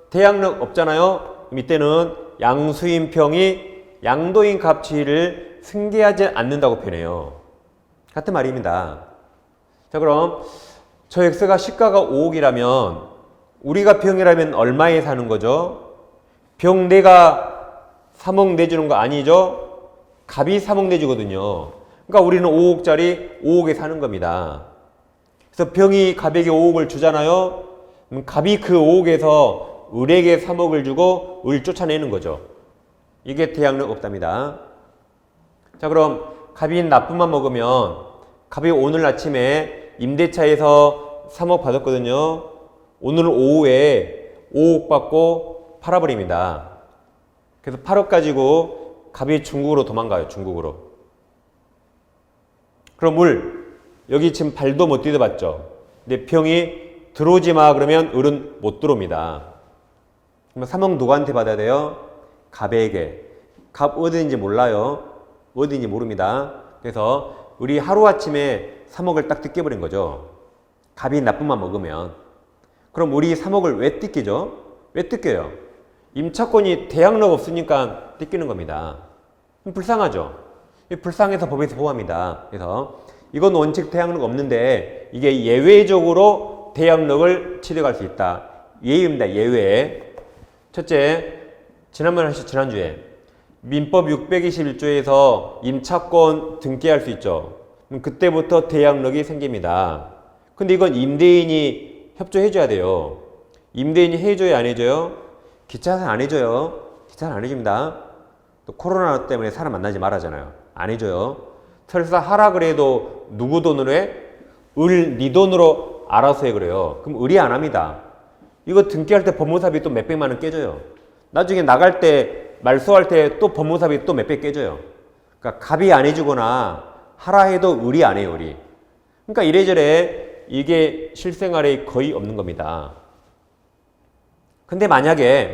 대항력 없잖아요. 그럼 이때는 양수인 병이 양도인 가치를 승계하지 않는다고 표현해요. 같은 말입니다. 자, 그럼 저 X가 시가가 5억이라면 우리가 병이라면 얼마에 사는 거죠? 병 내가 3억 내주는 거 아니죠? 갑이 3억 내주거든요. 그러니까 우리는 5억짜리 5억에 사는 겁니다. 그래서 병이 갑에게 5억을 주잖아요. 그럼 갑이 그 5억에서 을에게 3억을 주고 을 쫓아내는 거죠. 이게 대항력 없답니다. 자, 그럼 갑이 나쁨만 먹으면 갑이 오늘 아침에 임대차에서 3억 받았거든요. 오늘 오후에 5억 받고 팔아버립니다. 그래서 8억 가지고 갑이 중국으로 도망가요. 중국으로. 그럼 을 여기 지금 발도 못 디뎌봤죠. 근데 병이 들어오지 마 그러면 을은 못 들어옵니다. 그러면 3억 누구한테 받아야 돼요? 갑에게. 갑 어디인지 몰라요. 어디인지 모릅니다. 그래서 을이 하루아침에 3억을 딱 뜯겨버린 거죠. 갑이 나쁨만 먹으면. 그럼 우리 3억을 왜 뜯기죠? 왜 뜯겨요? 임차권이 대항력 없으니까 뜯기는 겁니다. 불쌍하죠? 불쌍해서 법에서 보호합니다. 그래서 이건 원칙 대항력 없는데 이게 예외적으로 대항력을 취득할 수 있다. 예외입니다. 예외. 첫째, 지난주에 민법 621조에서 임차권 등기할 수 있죠. 그때부터 대항력이 생깁니다. 근데 이건 임대인이 협조해줘야 돼요. 임대인이 해줘야 안 해줘요? 기차는 안 해줘요. 기차는 안 해줍니다. 또 코로나 때문에 사람 만나지 말라잖아요. 안 해줘요. 설사 하라 그래도 누구 돈으로 해? 네 돈으로 알아서 해 그래요. 그럼 을이 안 합니다. 이거 등기할 때 법무사비 또 몇백만 원 깨져요. 나중에 나갈 때 말소할 때 또 법무사비 또 몇백 깨져요. 그러니까 갑이 안 해주거나 하라 해도 을이 안 해요. 을이. 그러니까 이래저래 이게 실생활에 거의 없는 겁니다. 근데 만약에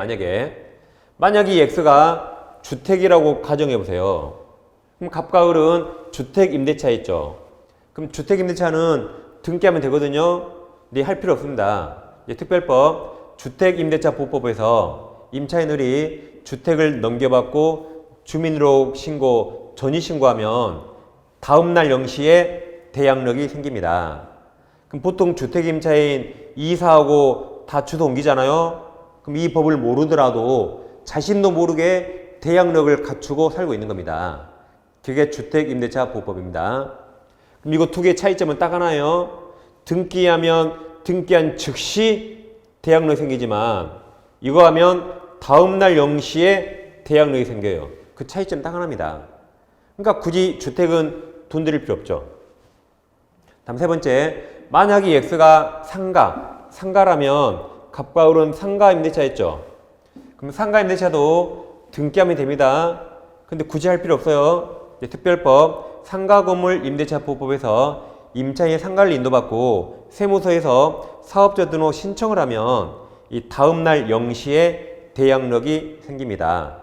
이 X가 주택이라고 가정해 보세요. 그럼 갑과 을은 주택 임대차 있죠. 그럼 주택 임대차는 등기하면 되거든요. 근데 할 필요 없습니다. 특별법 주택 임대차 보호법에서 임차인 을이 주택을 넘겨받고 주민등록 신고 전입신고하면 다음날 0시에 대항력이 생깁니다. 그럼 보통 주택 임차인 이사하고 다 주소 옮기잖아요. 그럼 이 법을 모르더라도 자신도 모르게 대항력을 갖추고 살고 있는 겁니다. 그게 주택임대차 보호법입니다. 그럼 이거 두 개의 차이점은 딱 하나예요. 등기한 즉시 대항력이 생기지만 이거 하면 다음날 0시에 대항력이 생겨요. 그 차이점 딱 하나입니다. 그러니까 굳이 주택은 돈 들일 필요 없죠. 다음 세 번째, 만약 이 X가 상가라면 갑과 을은 상가 임대차였죠. 그럼 상가 임대차도 등기하면 됩니다. 근데 굳이 할 필요 없어요. 특별법 상가 건물 임대차 보호법에서 임차인이 상가를 인도받고 세무서에서 사업자 등록 신청을 하면 이 다음날 0시에 대항력이 생깁니다.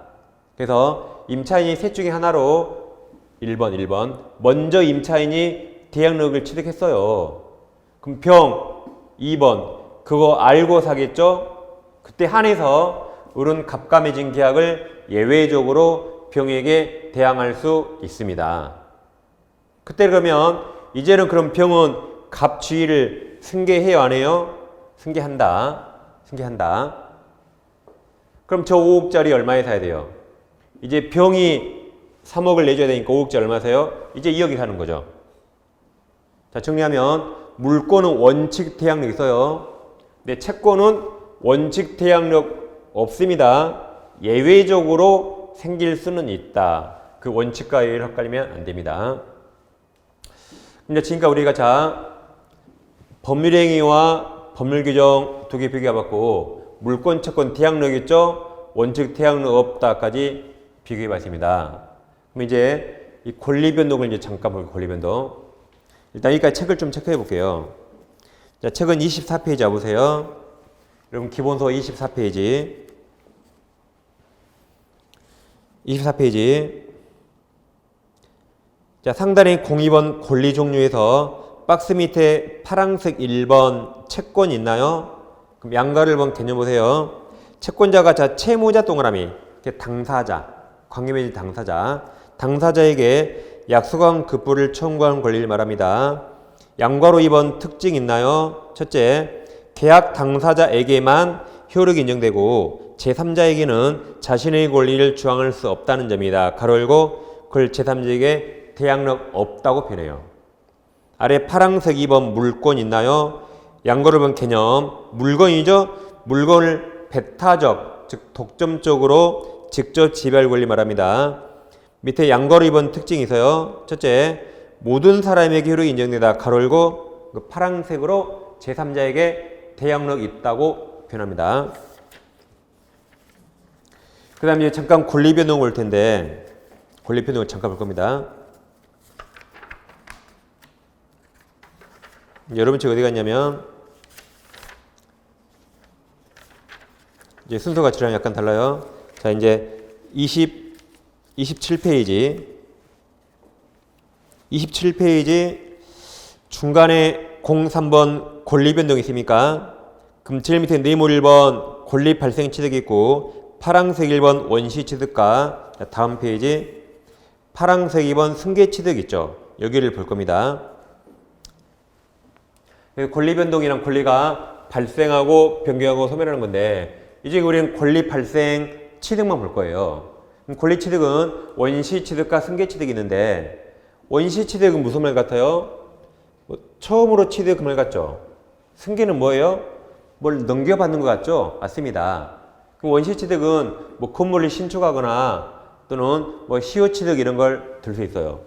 그래서 임차인이 셋 중에 하나로 1번 먼저 임차인이 대항력을 취득했어요. 그럼 병 2번 그거 알고 사겠죠? 그때 한해서 을은 갑과 맺은 계약을 예외적으로 병에게 대항할 수 있습니다. 그때 그러면 이제는 그럼 병은 갑 지위를 승계해요 안 해요? 승계한다. 그럼 저 5억짜리 얼마에 사야 돼요? 이제 병이 3억을 내줘야 되니까 5억짜리 얼마 사요? 이제 2억이 사는 거죠. 자, 정리하면 물권은 원칙 대항력 있어요. 근데 채권은 원칙 대항력 없습니다. 예외적으로 생길 수는 있다. 그 원칙과 예외를 헷갈리면 안 됩니다. 이제 지금까지 우리가 법률행위와 법률규정 두 개 비교해봤고 물권, 채권, 대항력 있죠? 원칙 대항력 없다까지 비교해봤습니다. 그럼 이제 이 권리변동을 이제 잠깐 볼게요. 권리변동. 일단 여기까지 책을 좀 체크해볼게요. 자, 책은 24페이지 와보세요. 여러분 기본서 24페이지. 24페이지. 자, 상단에 02번 권리 종류에서 박스 밑에 파란색 1번 채권 있나요? 그럼 양가를 본 개념 보세요. 채권자가 채무자 동그라미, 당사자, 관계맺은 당사자에게 약속한 급부를 청구하는 권리를 말합니다. 양가로 2번 특징 있나요? 첫째, 계약 당사자에게만 효력이 인정되고 제3자에게는 자신의 권리를 주장할 수 없다는 점이다. 가로 열고 그걸 제3자에게 대항력 없다고 표현해요. 아래 파란색 2번 물권 있나요? 양거를 본 개념, 물건이죠? 물건을 배타적, 즉 독점적으로 직접 지배할 권리 말합니다. 밑에 양거를 본 특징이 있어요. 첫째, 모든 사람에게 효력이 인정되다. 가로 열고 그 파란색으로 제3자에게 대항력이 있다고 표현합니다. 그 다음에 잠깐 권리변동 볼 텐데 권리변동을 잠깐 볼 겁니다. 여러분 책 어디 갔냐면 이제 순서가 저랑 약간 달라요. 자, 이제 27페이지 중간에 03번 권리변동이 있습니까? 그럼 제일 밑에 네모 1번 권리 발생 취득이 있고 파란색 1번 원시 취득과 다음 페이지 파란색 2번 승계 취득 있죠. 여기를 볼 겁니다. 권리 변동이란 권리가 발생하고 변경하고 소멸하는 건데 이제 우리는 권리 발생 취득만 볼 거예요. 그럼 권리 취득은 원시 취득과 승계 취득이 있는데 원시 취득은 무슨 말 같아요? 처음으로 취득 그 말 같죠? 승계는 뭐예요? 뭘 넘겨받는 것 같죠? 맞습니다. 그럼 원시 취득은 건물을 신축하거나 또는 시효 취득 이런 걸 들 수 있어요.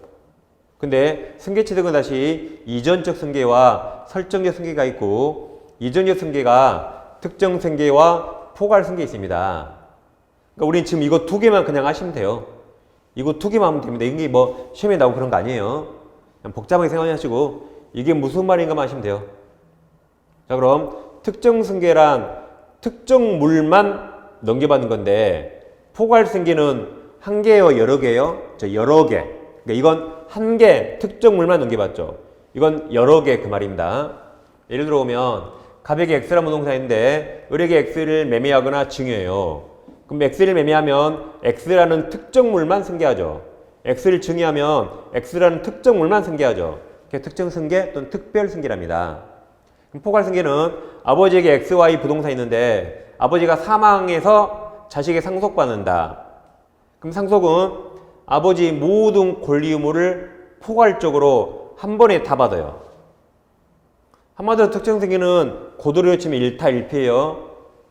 근데 승계 취득은 다시 이전적 승계와 설정적 승계가 있고 이전적 승계가 특정 승계와 포괄 승계 있습니다. 그러니까 우리는 지금 이거 두 개만 그냥 하시면 돼요. 이거 두 개만 하면 됩니다. 이게 시험에 나오고 그런 거 아니에요. 그냥 복잡하게 생각하시고 이게 무슨 말인가만 하시면 돼요. 자, 그럼 특정 승계란 특정 물만 넘겨받는 건데 포괄 승계는 한 개요, 여러 개요? 여러 개. 그러니까 이건 한 개 특정 물만 넘겨받죠. 이건 여러 개 그 말입니다. 예를 들어보면 갑에게 X라는 부동산인데 을에게 X를 매매하거나 증여해요. 그럼 X를 매매하면 X라는 특정 물만 승계하죠. X를 증여하면 X라는 특정 물만 승계하죠. 그게 특정 승계 또는 특별 승계랍니다. 그럼 포괄 승계는 아버지에게 XY 부동산이 있는데 아버지가 사망해서 자식이 상속받는다. 그럼 상속은 아버지 모든 권리 의무를 포괄적으로 한 번에 다 받아요. 한마디로 특정생기는 고도로 치면 1타 1피예요.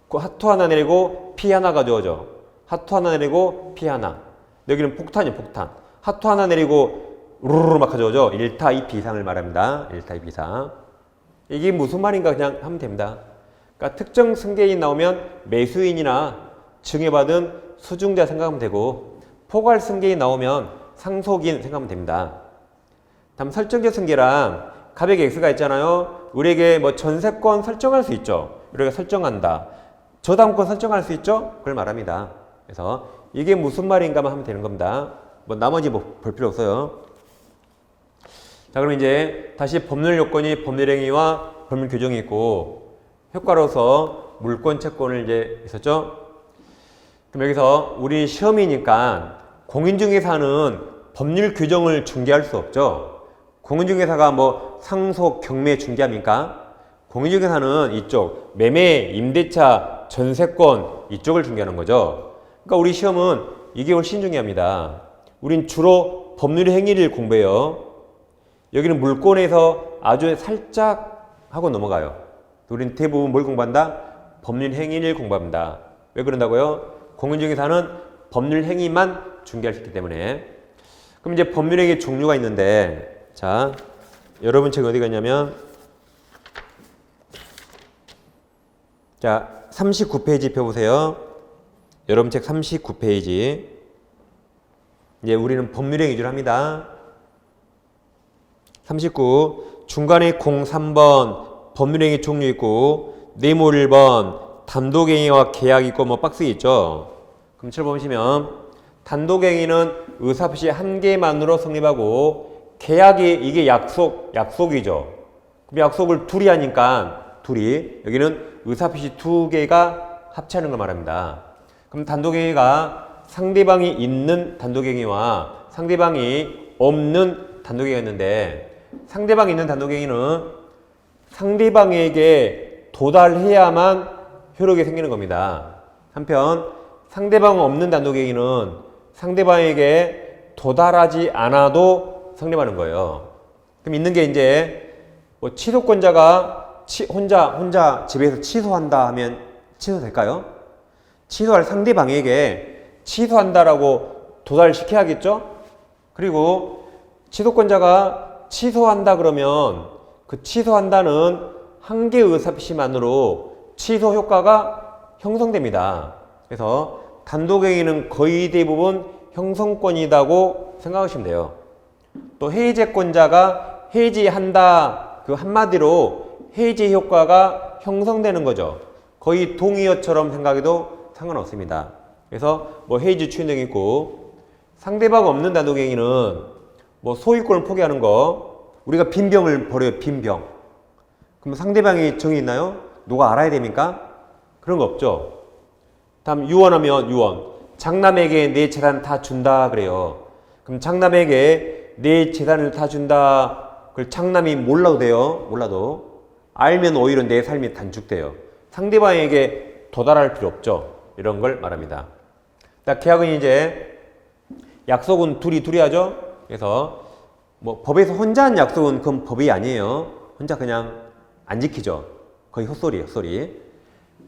그 하투 하나 내리고 피 하나 가져오죠. 하투 하나 내리고 피 하나. 여기는 폭탄이에요, 폭탄. 하투 하나 내리고 우르르 막 가져오죠. 1타 2피 이상을 말합니다. 1타 2피 이상. 이게 무슨 말인가 그냥 하면 됩니다. 그러니까 특정 승계인 나오면 매수인이나 증여받은 수중자 생각하면 되고, 포괄 승계인 나오면 상속인 생각하면 됩니다. 다음 설정적 승계랑 갑에게 X가 있잖아요. 우리에게 뭐 전세권 설정할 수 있죠. 우리가 설정한다. 저당권 설정할 수 있죠. 그걸 말합니다. 그래서 이게 무슨 말인가만 하면 되는 겁니다. 뭐 나머지 뭐 볼 필요 없어요. 자, 그럼 이제 다시 법률 요건이 법률행위와 법률 규정이 있고, 효과로서 물권 채권을 이제 있었죠. 그럼 여기서 우리 시험이니까 공인중개사는 법률 규정을 중개할 수 없죠. 공인중개사가 뭐 상속, 경매 중개합니까? 공인중개사는 이쪽 매매, 임대차, 전세권 이쪽을 중개하는 거죠. 그러니까 우리 시험은 이게 훨씬 중요합니다. 우린 주로 법률 행위를 공부해요. 여기는 물권에서 아주 살짝 하고 넘어가요. 우린 대부분 뭘 공부한다? 법률 행위를 공부합니다. 왜 그런다고요? 공인중개사는 법률 행위만 중개할 수 있기 때문에. 그럼 이제 법률 행위 종류가 있는데, 자, 여러분 책 어디 갔냐면, 자, 39페이지 펴보세요. 여러분 책 39페이지. 이제 우리는 법률 행위 위주로 합니다. 39, 중간에 03번 법률행위 종류 있고, 네모 1번 단독행위와 계약 있고, 뭐 박스 있죠. 그럼 7번 보시면 단독행위는 의사표시 한 개만으로 성립하고, 계약이 이게 약속이죠. 그럼 약속을 둘이 하니까 둘이, 여기는 의사표시 두 개가 합치하는 걸 말합니다. 그럼 단독행위가 상대방이 있는 단독행위와 상대방이 없는 단독행위가 있는데, 상대방이 있는 단독행위는 상대방에게 도달해야만 효력이 생기는 겁니다. 한편 상대방 없는 단독행위는 상대방에게 도달하지 않아도 성립하는 거예요. 그럼 있는 게 이제 뭐 취소권자가 혼자 집에서 취소한다 하면 취소될까요? 취소할 상대방에게 취소한다라고 도달시켜야겠죠? 그리고 취소권자가 취소한다 그러면 그 취소한다는 한 개의 의사표시만으로 취소 효과가 형성됩니다. 그래서 단독행위는 거의 대부분 형성권이라고 생각하시면 돼요. 또 해지권자가 해지한다, 그 한마디로 해지 효과가 형성되는 거죠. 거의 동의어처럼 생각해도 상관없습니다. 그래서 뭐 해지 추인 등이 있고, 상대방 없는 단독행위는 뭐 소유권을 포기하는 거, 우리가 빈병을 버려요. 빈병. 그럼 상대방이 정이 있나요? 누가 알아야 됩니까? 그런 거 없죠. 다음 유언하면 유언. 장남에게 내 재산 다 준다 그래요. 그럼 장남에게 내 재산을 다 준다. 그걸 장남이 몰라도 돼요. 몰라도. 알면 오히려 내 삶이 단축돼요. 상대방에게 도달할 필요 없죠. 이런 걸 말합니다. 계약은 이제 약속은 둘이 하죠. 그래서 뭐 법에서 혼자 한 약속은 그건 법이 아니에요. 혼자 그냥 안 지키죠. 거의 헛소리.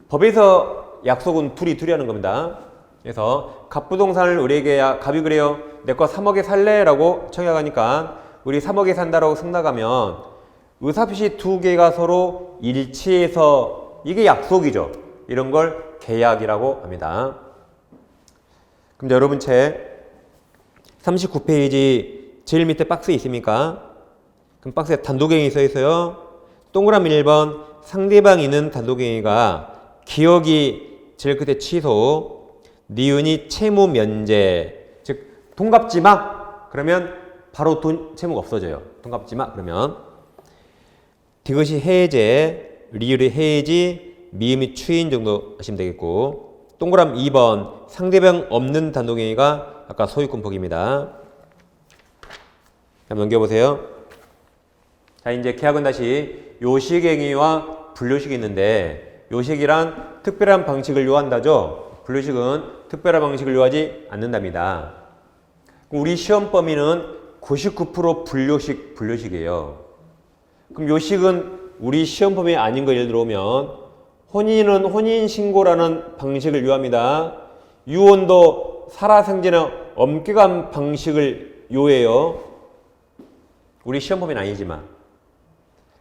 법에서 약속은 둘이 하는 겁니다. 그래서 갑부동산을 우리에게 갑이 그래요. 내 거 3억에 살래? 라고 청약하니까 우리 3억에 산다라고 승낙하면 의사표시 두 개가 서로 일치해서 이게 약속이죠. 이런 걸 계약이라고 합니다. 그럼 여러분 책 39페이지 제일 밑에 박스 있습니까? 그럼 박스에 단독행위 써 있어요. 동그라미 1번 상대방 있는 단독행위가 기억이 제일 끝에 취소, 니은이 채무 면제, 즉 돈 갚지 마 그러면 바로 채무가 없어져요. 돈 갚지 마 그러면 디귿이 해제, 리을이 해지, 미음이 추인 정도 하시면 되겠고, 동그라미 2번 상대방 없는 단독행위가 아까 소유권 포기입니다. 한번 넘겨보세요. 자, 이제 계약은 다시 요식행위와 분료식이 있는데, 요식이란 특별한 방식을 요한다죠. 분류식은 특별한 방식을 요하지 않는답니다. 우리 시험 범위는 99% 분류식이에요. 그럼 요 식은 우리 시험 범위 아닌 거 예를 들어오면 혼인은 혼인신고라는 방식을 요합니다. 유언도 살아생전의 엄격한 방식을 요해요. 우리 시험 범위는 아니지만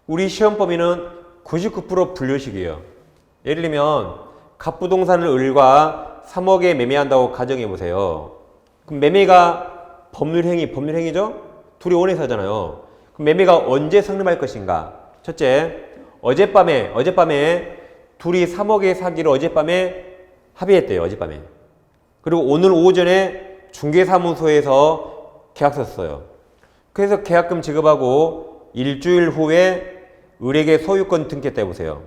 우리 시험 범위는 99% 분류식이에요. 예를 들면 갑부동산을 을과 3억에 매매한다고 가정해 보세요. 그럼 매매가 법률행위죠? 둘이 원해서 하잖아요. 그럼 매매가 언제 성립할 것인가? 첫째, 어젯밤에 둘이 3억에 사기로 어젯밤에 합의했대요. 어젯밤에. 그리고 오늘 오전에 중개사무소에서 계약서 썼어요. 그래서 계약금 지급하고 일주일 후에 을에게 소유권 등기했다 해보세요.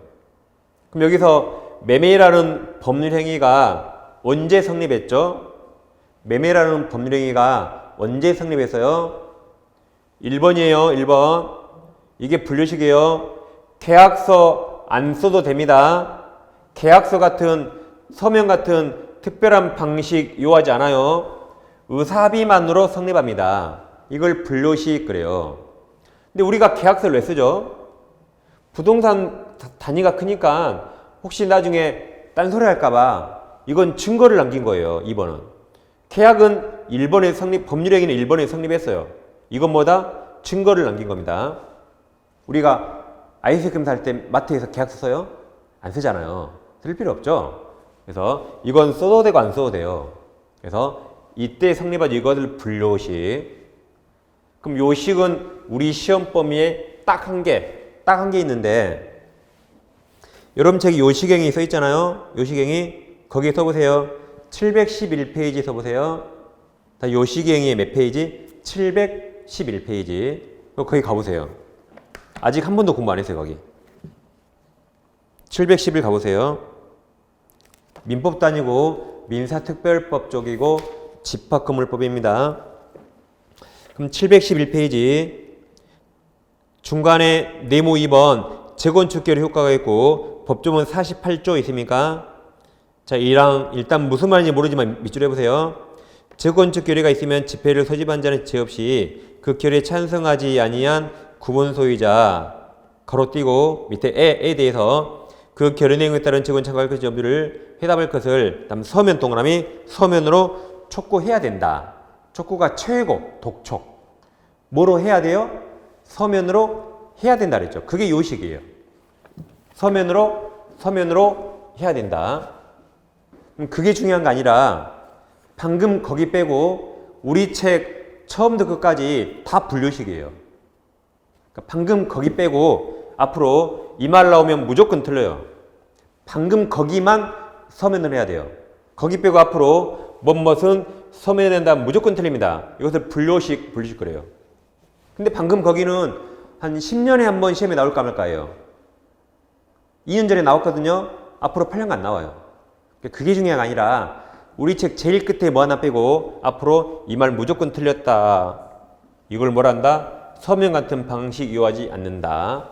그럼 여기서 매매라는 법률행위가 언제 성립했죠? 매매라는 법률행위가 언제 성립했어요? 1번이에요. 1번. 이게 분류식이에요. 계약서 안 써도 됩니다. 계약서 같은 서면 같은 특별한 방식 요하지 않아요. 의사합의만으로 성립합니다. 이걸 분류식 그래요. 근데 우리가 계약서를 왜 쓰죠? 부동산 단위가 크니까 혹시 나중에 딴소리 할까봐 이건 증거를 남긴 거예요. 2번은. 계약은 1번에 법률행위는 1번에 성립했어요. 이건 뭐다? 증거를 남긴 겁니다. 우리가 아이스크림 살 때 마트에서 계약서 써요? 안 쓰잖아요. 쓸 필요 없죠. 그래서 이건 써도 되고 안 써도 돼요. 그래서 이때 성립한 이것을 분류식. 그럼 요 식은 우리 시험 범위에 딱 한 개 있는데 여러분 책에 요식행이 써 있잖아요. 요식행이 거기에 써보세요. 711페이지 써보세요. 다 요식행이 몇 페이지? 711페이지. 거기 가보세요. 아직 한 번도 공부 안 했어요. 거기 711 가보세요. 민법도 아니고 민사특별법 쪽이고 집합건물법입니다. 그럼 711페이지 중간에 네모 2번 재건축 결의 효과가 있고 법조문 48조 있습니까? 자, 일단 무슨 말인지 모르지만 밑줄 해보세요. 재건축 결의가 있으면 집회를 소집한 자는 죄 없이 그 결의에 찬성하지 아니한 구분 소유자 가로 띄고 밑에 에에 대해서 그 결의 내용에 따른 재건 참가할 것이 여부를 회답할 것을 다음 서면 동그라미 서면으로 촉구해야 된다. 촉구가 최고 독촉. 뭐로 해야 돼요? 서면으로 해야 된다 그랬죠. 그게 요식이에요. 서면으로 해야 된다. 그게 중요한 거 아니라 방금 거기 빼고 우리 책 처음부터 끝까지 다 분류식이에요. 그러니까 방금 거기 빼고 앞으로 이 말 나오면 무조건 틀려요. 방금 거기만 서면을 해야 돼요. 거기 빼고 앞으로 뭐뭇은 서면에 낸다 무조건 틀립니다. 이것을 분류식 그래요. 근데 방금 거기는 한 10년에 한 번 시험에 나올까 말까예요. 2년 전에 나왔거든요. 앞으로 8년간 안 나와요. 그게 중요한 게 아니라 우리 책 제일 끝에 뭐 하나 빼고 앞으로 이 말 무조건 틀렸다. 이걸 뭐라 한다? 서면 같은 방식 이용하지 않는다.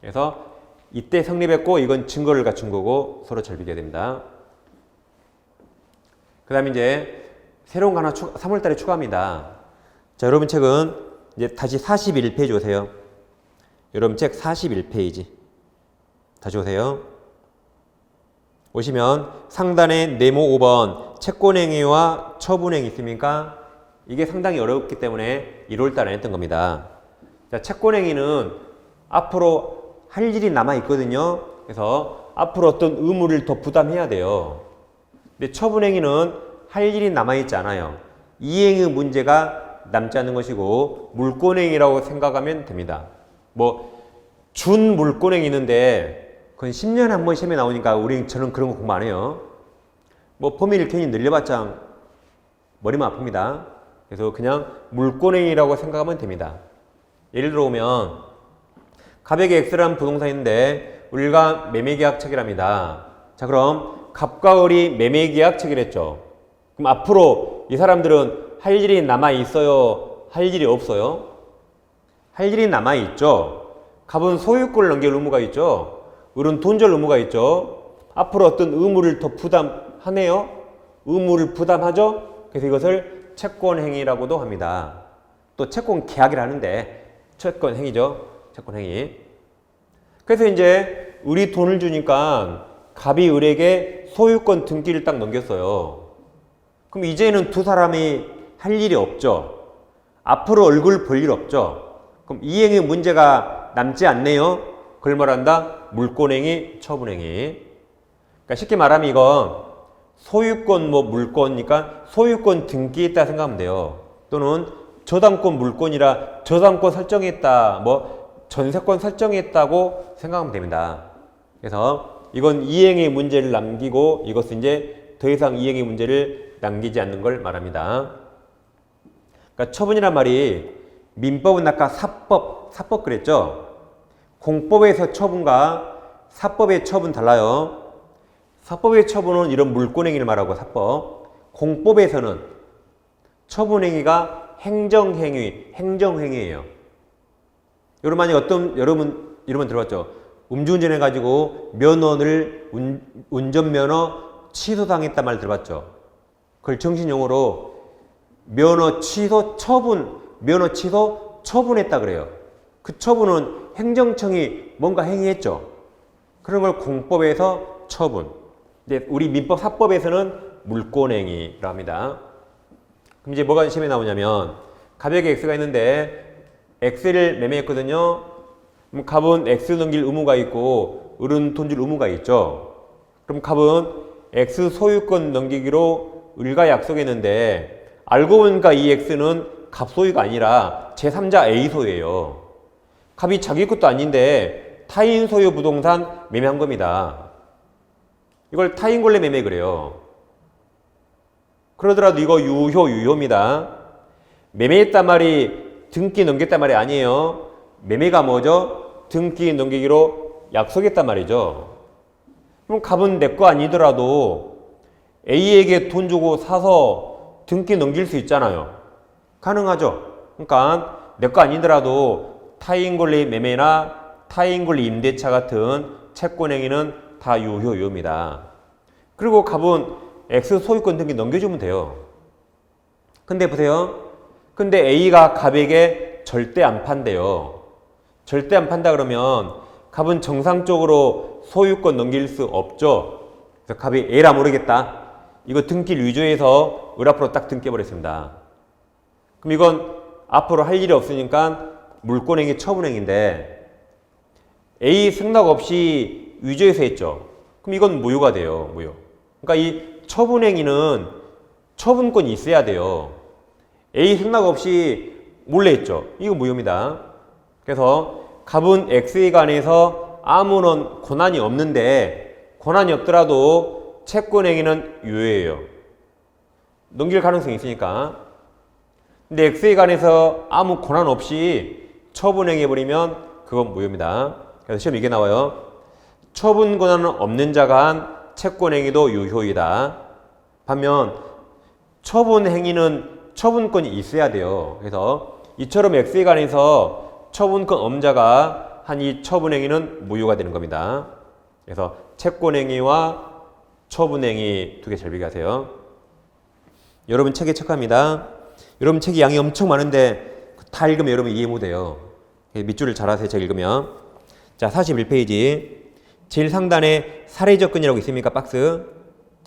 그래서 이때 성립했고 이건 증거를 갖춘 거고 서로 잘 비교해야 됩니다. 그 다음에 이제 새로운 거 하나 3월달에 추가합니다. 자, 여러분 책은 이제 다시 41페이지 오세요. 여러분 책 41페이지. 다시 오세요. 오시면 상단에 네모 5번 채권행위와 처분행위 있습니까? 이게 상당히 어렵기 때문에 1월달에 안 했던 겁니다. 자, 채권행위는 앞으로 할 일이 남아있거든요. 그래서 앞으로 어떤 의무를 더 부담해야 돼요. 근데 처분행위는 할 일이 남아있지 않아요. 이행의 문제가 남지 않는 것이고 물권행위라고 생각하면 됩니다. 준 물권행위 있는데 그건 10년에 한 번 시험에 나오니까 저는 그런 거 공부 안 해요. 범위를 괜히 늘려봤자 머리만 아픕니다. 그래서 그냥 물권행위라고 생각하면 됩니다. 예를 들어보면 갑에게 X라는 부동산인데 을과 매매계약 체결합니다. 자, 그럼 갑과 을이 매매계약 체결했죠. 그럼 앞으로 이 사람들은 할 일이 남아있어요? 할 일이 없어요? 할 일이 남아있죠. 갑은 소유권을 넘길 의무가 있죠. 을은 돈 줄 의무가 있죠. 앞으로 어떤 의무를 더 부담하네요. 의무를 부담하죠. 그래서 이것을 채권행위라고도 합니다. 또 채권 계약을 하는데 채권행위죠. 채권행위. 그래서 이제 우리 돈을 주니까 갑이 을에게 소유권 등기를 딱 넘겼어요. 그럼 이제는 두 사람이 할 일이 없죠. 앞으로 얼굴 볼 일 없죠. 그럼 이행의 문제가 남지 않네요. 그걸 말한다. 물권행위, 처분행위. 그러니까 쉽게 말하면 이건 소유권 물권이니까 소유권 등기했다 생각하면 돼요. 또는 저당권 물권이라 저당권 설정했다, 전세권 설정했다고 생각하면 됩니다. 그래서 이건 이행의 문제를 남기고 이것은 이제 더 이상 이행의 문제를 남기지 않는 걸 말합니다. 그러니까 처분이란 말이 민법은 아까 사법 그랬죠? 공법에서 처분과 사법의 처분 달라요. 사법의 처분은 이런 물권행위를 말하고 사법. 공법에서는 처분행위가 행정행위예요. 여러분 만약 여러분 들어봤죠? 음주운전 해가지고 면허를 운전면허 취소당했단 말 들어봤죠? 그걸 정신용어로 면허 취소 처분했다 그래요. 그 처분은 행정청이 뭔가 행위했죠. 그런 걸 공법에서 처분. 이제 우리 민법 사법에서는 물권행위라고 합니다. 그럼 이제 뭐가 시험에 나오냐면 갑에게 X가 있는데 X를 매매했거든요. 그럼 갑은 X 넘길 의무가 있고 을은 돈 줄 의무가 있죠. 그럼 갑은 X 소유권 넘기기로 을과 약속했는데 알고 보니까 이 X는 갑 소유가 아니라 제3자 A 소유예요. 갑이 자기 것도 아닌데 타인 소유 부동산 매매한 겁니다. 이걸 타인 권리 매매 그래요. 그러더라도 이거 유효입니다. 매매했단 말이 등기 넘겼단 말이 아니에요. 매매가 뭐죠? 등기 넘기기로 약속했단 말이죠. 그럼 갑은 내 거 아니더라도 A에게 돈 주고 사서 등기 넘길 수 있잖아요. 가능하죠. 그러니까 내 거 아니더라도 타인 권리 매매나 타인 권리 임대차 같은 채권행위는 다 유효입니다. 그리고 갑은 X 소유권 등기 넘겨주면 돼요. 근데 보세요. 근데 A가 갑에게 절대 안 판대요. 절대 안 판다 그러면 갑은 정상적으로 소유권 넘길 수 없죠. 그래서 갑이 에라 모르겠다. 이거 등기를 위조해서 을 앞으로 딱 등기해버렸습니다. 그럼 이건 앞으로 할 일이 없으니까 물권행위 처분행위인데 A 승낙 없이 위조해서 했죠. 그럼 이건 무효가 돼요. 무효. 그러니까 이 처분행위는 처분권이 있어야 돼요. A 승낙 없이 몰래 했죠. 이거 무효입니다. 그래서 갑은 X에 관해서 아무런 권한이 없는데 권한이 없더라도 채권행위는 유효해요. 넘길 가능성이 있으니까. 근데 X에 관해서 아무 권한 없이 처분행위해버리면 그건 무효입니다. 그래서 시험 이게 나와요. 처분 권한은 없는 자가 한 채권행위도 유효이다. 반면 처분행위는 처분권이 있어야 돼요. 그래서 이처럼 X에 관해서 처분권 없자가 한 이 처분행위는 무효가 되는 겁니다. 그래서 채권행위와 처분행위 두 개 잘 비교하세요. 여러분 책에 체크합니다. 여러분 책이 양이 엄청 많은데 다 읽으면 여러분 이해 못해요. 밑줄을 잘 하세요. 책 읽으면. 자, 41페이지. 제일 상단에 사례접근이라고 있습니까? 박스.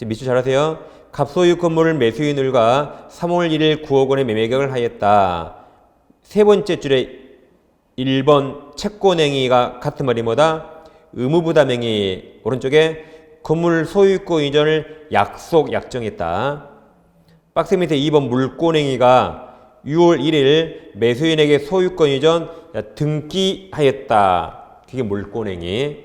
밑줄 잘 하세요. 갑소유 건물을 매수인 을과 3월 1일 9억 원의 매매계약을 하였다. 세 번째 줄에 1번 채권행위가 같은 말이 뭐다? 의무부담행위. 오른쪽에 건물 소유권 이전을 약정했다. 박스 밑에 2번 물권행위가 6월 1일 매수인에게 소유권 이전 등기하였다. 그게 물권행위.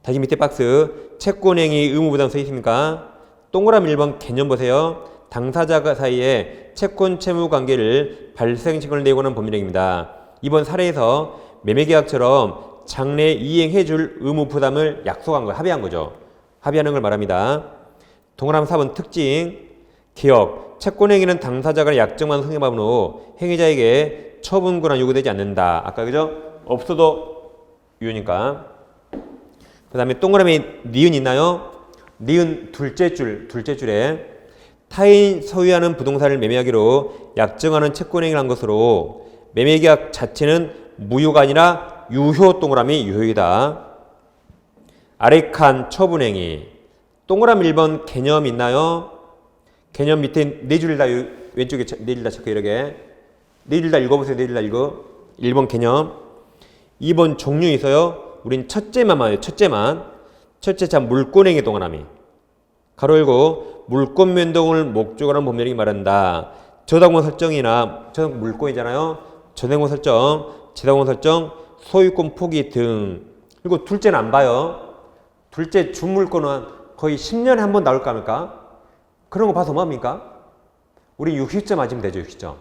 다시 밑에 박스 채권행위 의무부담 써 있습니까? 동그라미 1번 개념 보세요. 당사자 사이에 채권 채무 관계를 발생시간을 내고는 법률행위입니다. 이번 사례에서 매매계약처럼 장래 이행해줄 의무 부담을 약속한 거, 합의한 거죠. 합의하는 걸 말합니다. 동그라미 4번 특징. 기억. 채권행위는 당사자가 약정만 성립한 후 행위자에게 처분 권한 요구되지 않는다. 아까 그죠? 없어도 유효니까. 그 다음에 동그라미 니은 있나요? 니은 둘째 줄에 타인 소유하는 부동산을 매매하기로 약정하는 채권행위를 한 것으로 매매계약 자체는 무효가 아니라 유효 동그라미 유효이다. 아래 칸 처분행위 동그라미 1번 개념 있나요? 개념 밑에 네 줄 다 왼쪽에 네 줄 다 적혀 이렇게 네 줄 다 읽어보세요. 네 줄 다 읽어. 1번 개념 2번 종류 있어요. 우린 첫째만 말해요. 첫째 자 물권행위 동그라미 가로 열고 물권 변동을 목적으로 하는 법률이 말한다. 저당권 설정이나 물권이잖아요. 저당권 설정, 지당권 설정, 소유권 포기 등. 그리고 둘째는 안 봐요. 둘째 주물권은 거의 10년에 한 번 나올까 말까? 그런 거 봐서 뭐합니까? 우리 60점 맞으면 되죠. 60점.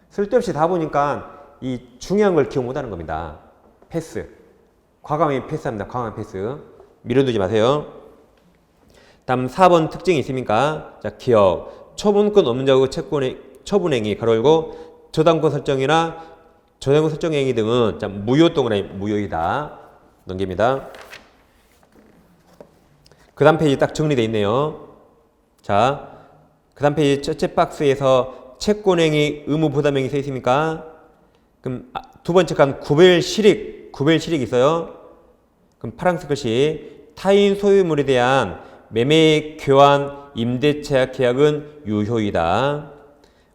쓸데없이 다 보니까 이 중요한 걸 기억 못하는 겁니다. 패스. 과감히 패스합니다. 과감히 패스. 밀어두지 마세요. 다음 4번 특징이 있습니까? 자, 기억. 처분권 없는 자고 채권의 처분행위 가로 열고 저당권 설정이나 저당권 설정행위 등은 자, 무효 동그라미 무효이다. 넘깁니다. 그 다음 페이지 딱 정리되어 있네요. 자, 그 다음 페이지 첫째 박스에서 채권행위 의무부담행위 써 있습니까? 그럼 두 번째 칸 구별실익 있어요. 그럼 파란색 글씨 타인 소유물에 대한 매매, 교환, 임대차 계약은 유효이다.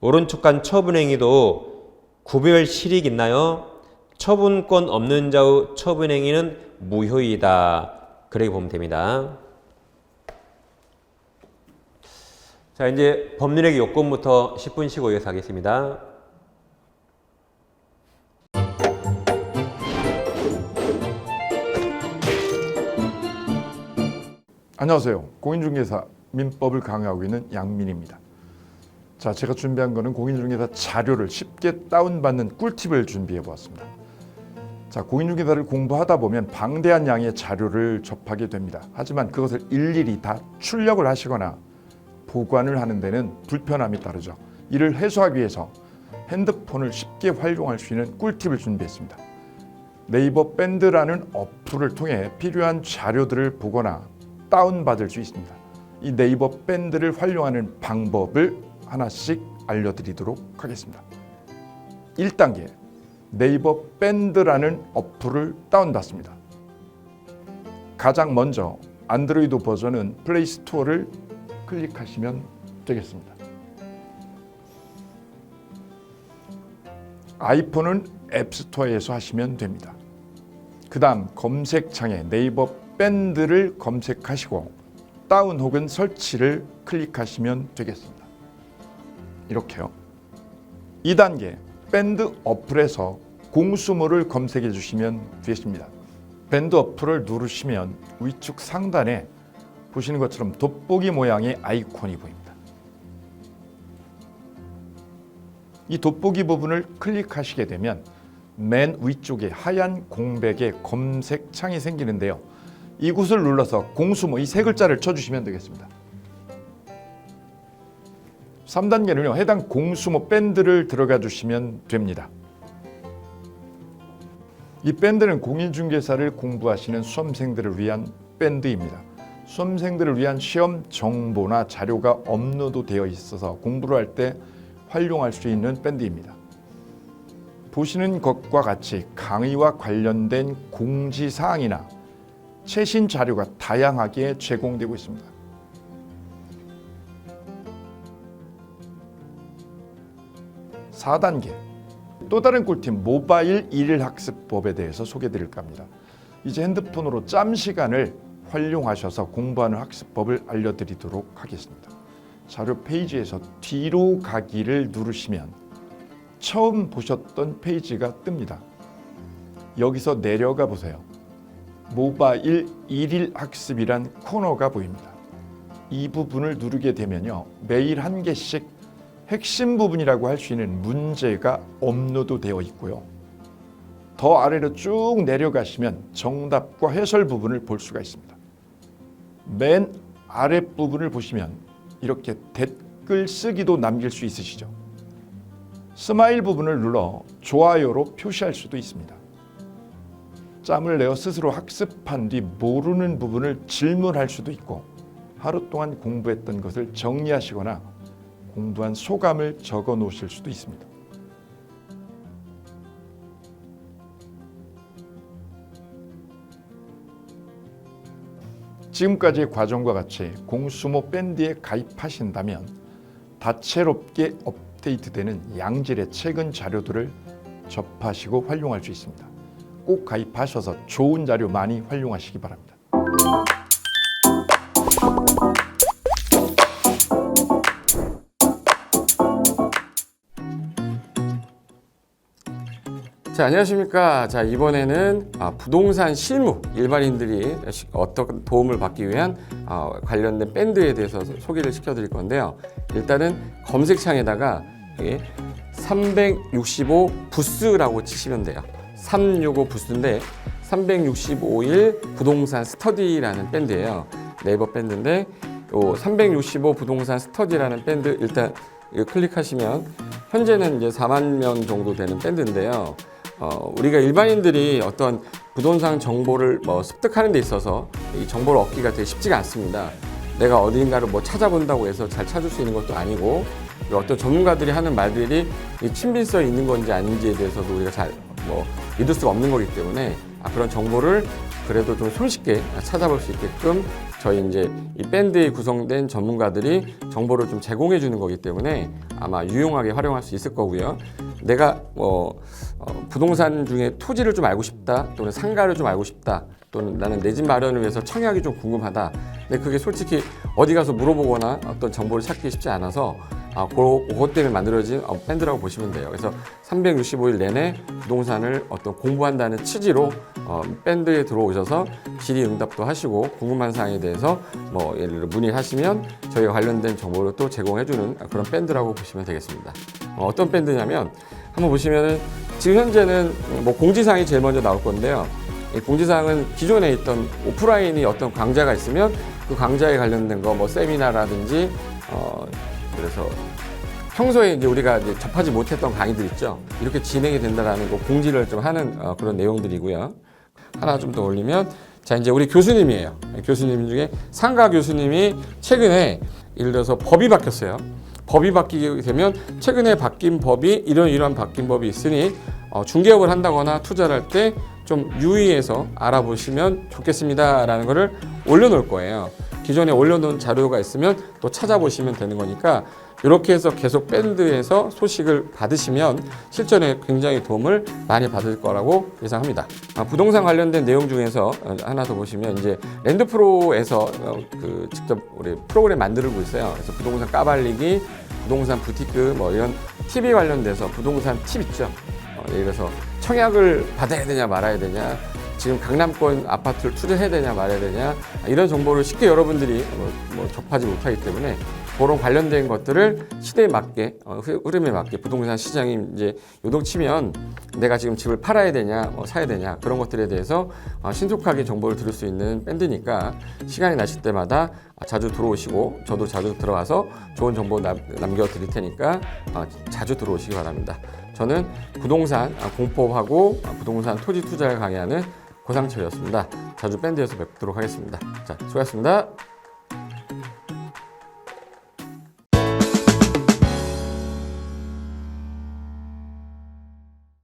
오른쪽 칸 처분행위도 구별실익 있나요? 처분권 없는 자의 처분행위는 무효이다. 그렇게 보면 됩니다. 자, 이제 법률행위 요건부터 10분 쉬고 이어서 하겠습니다. 안녕하세요. 공인중개사 민법을 강의하고 있는 양민입니다. 자, 제가 준비한 거는 공인중개사 자료를 쉽게 다운받는 꿀팁을 준비해 보았습니다. 자, 공인중개사를 공부하다 보면 방대한 양의 자료를 접하게 됩니다. 하지만 그것을 일일이 다 출력을 하시거나 보관을 하는 데는 불편함이 따르죠. 이를 해소하기 위해서 핸드폰을 쉽게 활용할 수 있는 꿀팁을 준비했습니다. 네이버 밴드라는 어플을 통해 필요한 자료들을 보거나 다운받을 수 있습니다. 이 네이버 밴드를 활용하는 방법을 하나씩 알려드리도록 하겠습니다. 1단계, 네이버 밴드라는 어플을 다운받습니다. 가장 먼저 안드로이드 버전은 플레이 스토어를 클릭하시면 되겠습니다. 아이폰은 앱스토어에서 하시면 됩니다. 그 다음 검색창에 네이버 밴드를 검색하시고 다운 혹은 설치를 클릭하시면 되겠습니다. 이렇게요. 2단계, 밴드 어플에서 공수모를 검색해 주시면 되겠습니다. 밴드 어플을 누르시면 위쪽 상단에 보시는 것처럼 돋보기 모양의 아이콘이 보입니다. 이 돋보기 부분을 클릭하시게 되면 맨 위쪽에 하얀 공백의 검색창이 생기는데요. 이곳을 눌러서 공수모 이 세 글자를 쳐주시면 되겠습니다. 3단계는요. 해당 공수모 밴드를 들어가 주시면 됩니다. 이 밴드는 공인중개사를 공부하시는 수험생들을 위한 밴드입니다. 수험생들을 위한 시험 정보나 자료가 업로드되어 있어서 공부를 할 때 활용할 수 있는 밴드입니다. 보시는 것과 같이 강의와 관련된 공지사항이나 최신 자료가 다양하게 제공되고 있습니다. (4단계) 또 다른 꿀팁 모바일 일일학습법에 대해서 소개드릴까 합니다. 이제 핸드폰으로 짬 시간을 활용하셔서 공부하는 학습법을 알려드리도록 하겠습니다. 자료 페이지에서 뒤로 가기를 누르시면 처음 보셨던 페이지가 뜹니다. 여기서 내려가 보세요. 모바일 일일 학습이란 코너가 보입니다. 이 부분을 누르게 되면요. 매일 한 개씩 핵심 부분이라고 할 수 있는 문제가 업로드되어 있고요. 더 아래로 쭉 내려가시면 정답과 해설 부분을 볼 수가 있습니다. 맨 아랫부분을 보시면 이렇게 댓글 쓰기도 남길 수 있으시죠. 스마일 부분을 눌러 좋아요로 표시할 수도 있습니다. 짬을 내어 스스로 학습한 뒤 모르는 부분을 질문할 수도 있고 하루 동안 공부했던 것을 정리하시거나 공부한 소감을 적어 놓으실 수도 있습니다. 지금까지의 과정과 같이 공수모 밴드에 가입하신다면 다채롭게 업데이트되는 양질의 최근 자료들을 접하시고 활용할 수 있습니다. 꼭 가입하셔서 좋은 자료 많이 활용하시기 바랍니다. 자, 안녕하십니까. 자, 이번에는 부동산 실무, 일반인들이 어떤 도움을 받기 위한 관련된 밴드에 대해서 소개를 시켜드릴 건데요. 일단은 검색창에다가 365 부스라고 치시면 돼요. 365 부스인데 365일 부동산 스터디라는 밴드예요. 네이버 밴드인데 365 부동산 스터디라는 밴드 일단 이거 클릭하시면 현재는 이제 4만 명 정도 되는 밴드인데요. 우리가 일반인들이 어떤 부동산 정보를 습득하는 데 있어서 이 정보를 얻기가 되게 쉽지가 않습니다. 내가 어딘가를 찾아본다고 해서 잘 찾을 수 있는 것도 아니고, 어떤 전문가들이 하는 말들이 친밀성이 있는 건지 아닌지에 대해서도 우리가 잘 믿을 수가 없는 거기 때문에 그런 정보를 그래도 좀 손쉽게 찾아볼 수 있게끔 저희 이제 이 밴드에 구성된 전문가들이 정보를 좀 제공해 주는 거기 때문에 아마 유용하게 활용할 수 있을 거고요. 내가 부동산 중에 토지를 좀 알고 싶다, 또는 상가를 좀 알고 싶다, 또는 나는 내 집 마련을 위해서 청약이 좀 궁금하다. 근데 그게 솔직히 어디 가서 물어보거나 어떤 정보를 찾기 쉽지 않아서 그것 때문에 만들어진 밴드라고 보시면 돼요. 그래서 365일 내내 부동산을 어떤 공부한다는 취지로 밴드에 들어오셔서 질의응답도 하시고 궁금한 사항에 대해서 예를 들어 문의를 하시면 저희가 관련된 정보를 또 제공해주는 그런 밴드라고 보시면 되겠습니다. 어떤 밴드냐면 한번 보시면은 지금 현재는 공지사항이 제일 먼저 나올 건데요. 이 공지사항은 기존에 있던 오프라인이 어떤 강좌가 있으면 그 강좌에 관련된 거 세미나라든지 그래서 평소에 이제 우리가 이제 접하지 못했던 강의들 있죠. 이렇게 진행이 된다라는 거 공지를 좀 하는 그런 내용들이고요. 하나 좀 더 올리면 자, 이제 우리 교수님이에요. 교수님 중에 상가 교수님이 최근에 예를 들어서 법이 바뀌었어요. 법이 바뀌게 되면 최근에 바뀐 법이 이러한 바뀐 법이 있으니 중개업을 한다거나 투자를 할 때 좀 유의해서 알아보시면 좋겠습니다라는 거를 올려놓을 거예요. 기존에 올려놓은 자료가 있으면 또 찾아보시면 되는 거니까 이렇게 해서 계속 밴드에서 소식을 받으시면 실전에 굉장히 도움을 많이 받을 거라고 예상합니다. 부동산 관련된 내용 중에서 하나 더 보시면 이제 랜드프로에서 직접 우리 프로그램 만들고 있어요. 그래서 부동산 까발리기, 부동산 부티크 이런 팁이 관련돼서 부동산 팁 있죠. 예를 들어서 청약을 받아야 되냐 말아야 되냐, 지금 강남권 아파트를 투자해야 되냐 말아야 되냐, 이런 정보를 쉽게 여러분들이 접하지 못하기 때문에 그런 관련된 것들을 시대에 맞게 흐름에 맞게 부동산 시장이 이제 요동치면 내가 지금 집을 팔아야 되냐 사야 되냐 그런 것들에 대해서 신속하게 정보를 들을 수 있는 밴드니까 시간이 나실 때마다 자주 들어오시고 저도 자주 들어와서 좋은 정보 남겨드릴 테니까 자주 들어오시기 바랍니다. 저는 부동산 공법하고 부동산 토지 투자를 강의하는 고상철이었습니다. 자주 밴드에서 뵙도록 하겠습니다. 자, 수고하셨습니다.